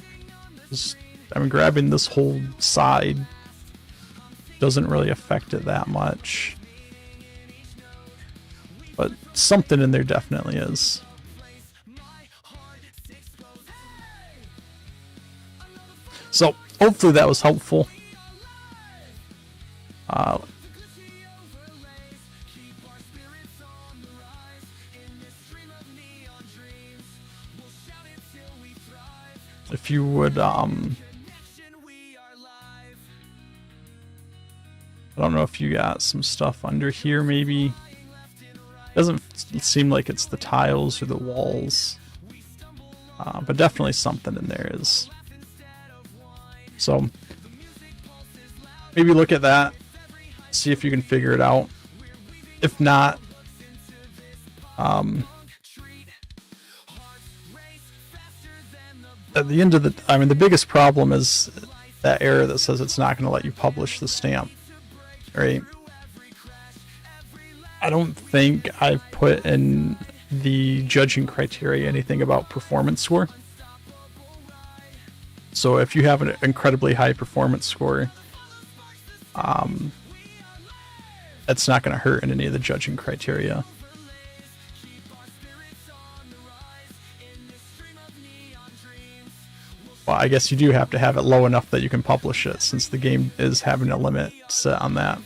I mean, grabbing this whole side doesn't really affect it that much. But something in there definitely is. So, hopefully that was helpful. If you would, I don't know if you got some stuff under here, maybe. Doesn't seem like it's the tiles or the walls, but definitely something in there is. So maybe look at that, see if you can figure it out. If not, at the end of the, I mean, the biggest problem is that error that says it's not going to let you publish the stamp, right? I don't think I've put in the judging criteria anything about performance score. So if you have an incredibly high performance score, that's not going to hurt in any of the judging criteria. Well, I guess you do have to have it low enough that you can publish it, since the game is having a limit set on that.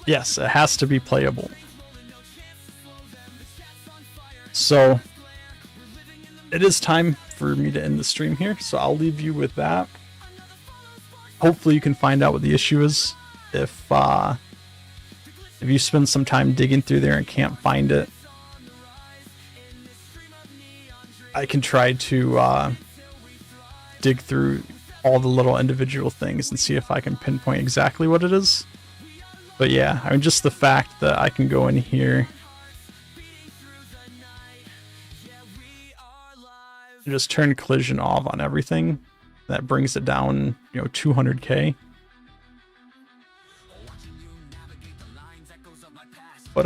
Yes, it has to be playable. So it is time for me to end the stream here, so I'll leave you with that. Hopefully you can find out what the issue is. If you spend some time digging through there and can't find it, I can try to dig through all the little individual things and see if I can pinpoint exactly what it is. But yeah, I mean, just the fact that I can go in here and just turn collision off on everything, that brings it down, 200k. But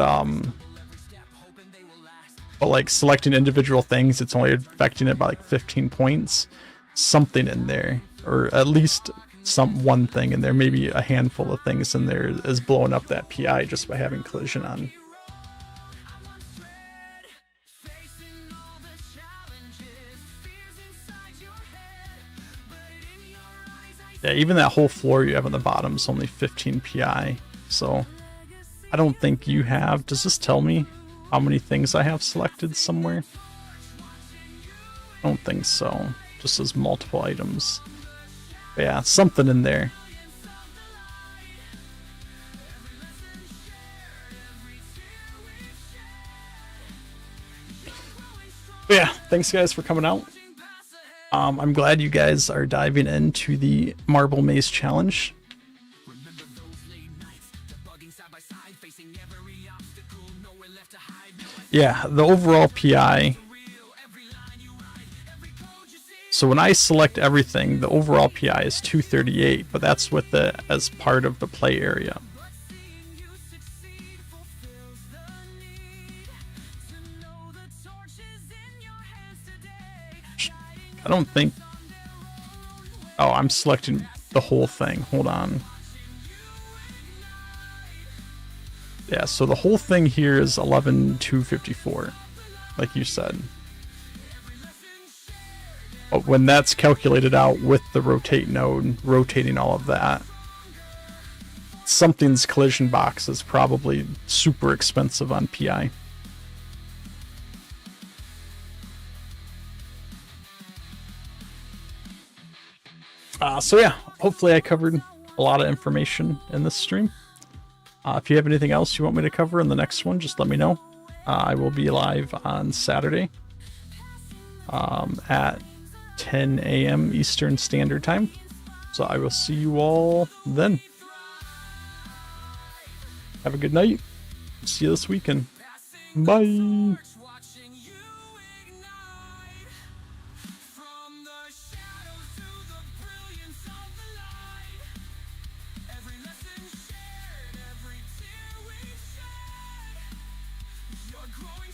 like selecting individual things, it's only affecting it by like 15 points. Something in there, or at least one thing in there, maybe a handful of things in there, is blowing up that PI just by having collision on. Yeah, even that whole floor you have on the bottom is only 15 PI, so I don't think you have. Does this tell me how many things I have selected somewhere? I don't think so. Just as multiple items. But yeah, something in there. But yeah, thanks guys for coming out. I'm glad you guys are diving into the Marble Maze Challenge. Yeah, the overall PI. So when I select everything, the overall PI is 238, but that's with it as part of the play area. I don't think... Oh, I'm selecting the whole thing. Hold on. Yeah, so the whole thing here is 11,254, like you said. But when that's calculated out with the rotate node, rotating all of that, something's collision box is probably super expensive on PI. So yeah, hopefully I covered a lot of information in this stream. If you have anything else you want me to cover in the next one, just let me know. I will be live on Saturday at 10 a.m. Eastern Standard Time. So I will see you all then. Have a good night. See you this weekend. Bye. Growing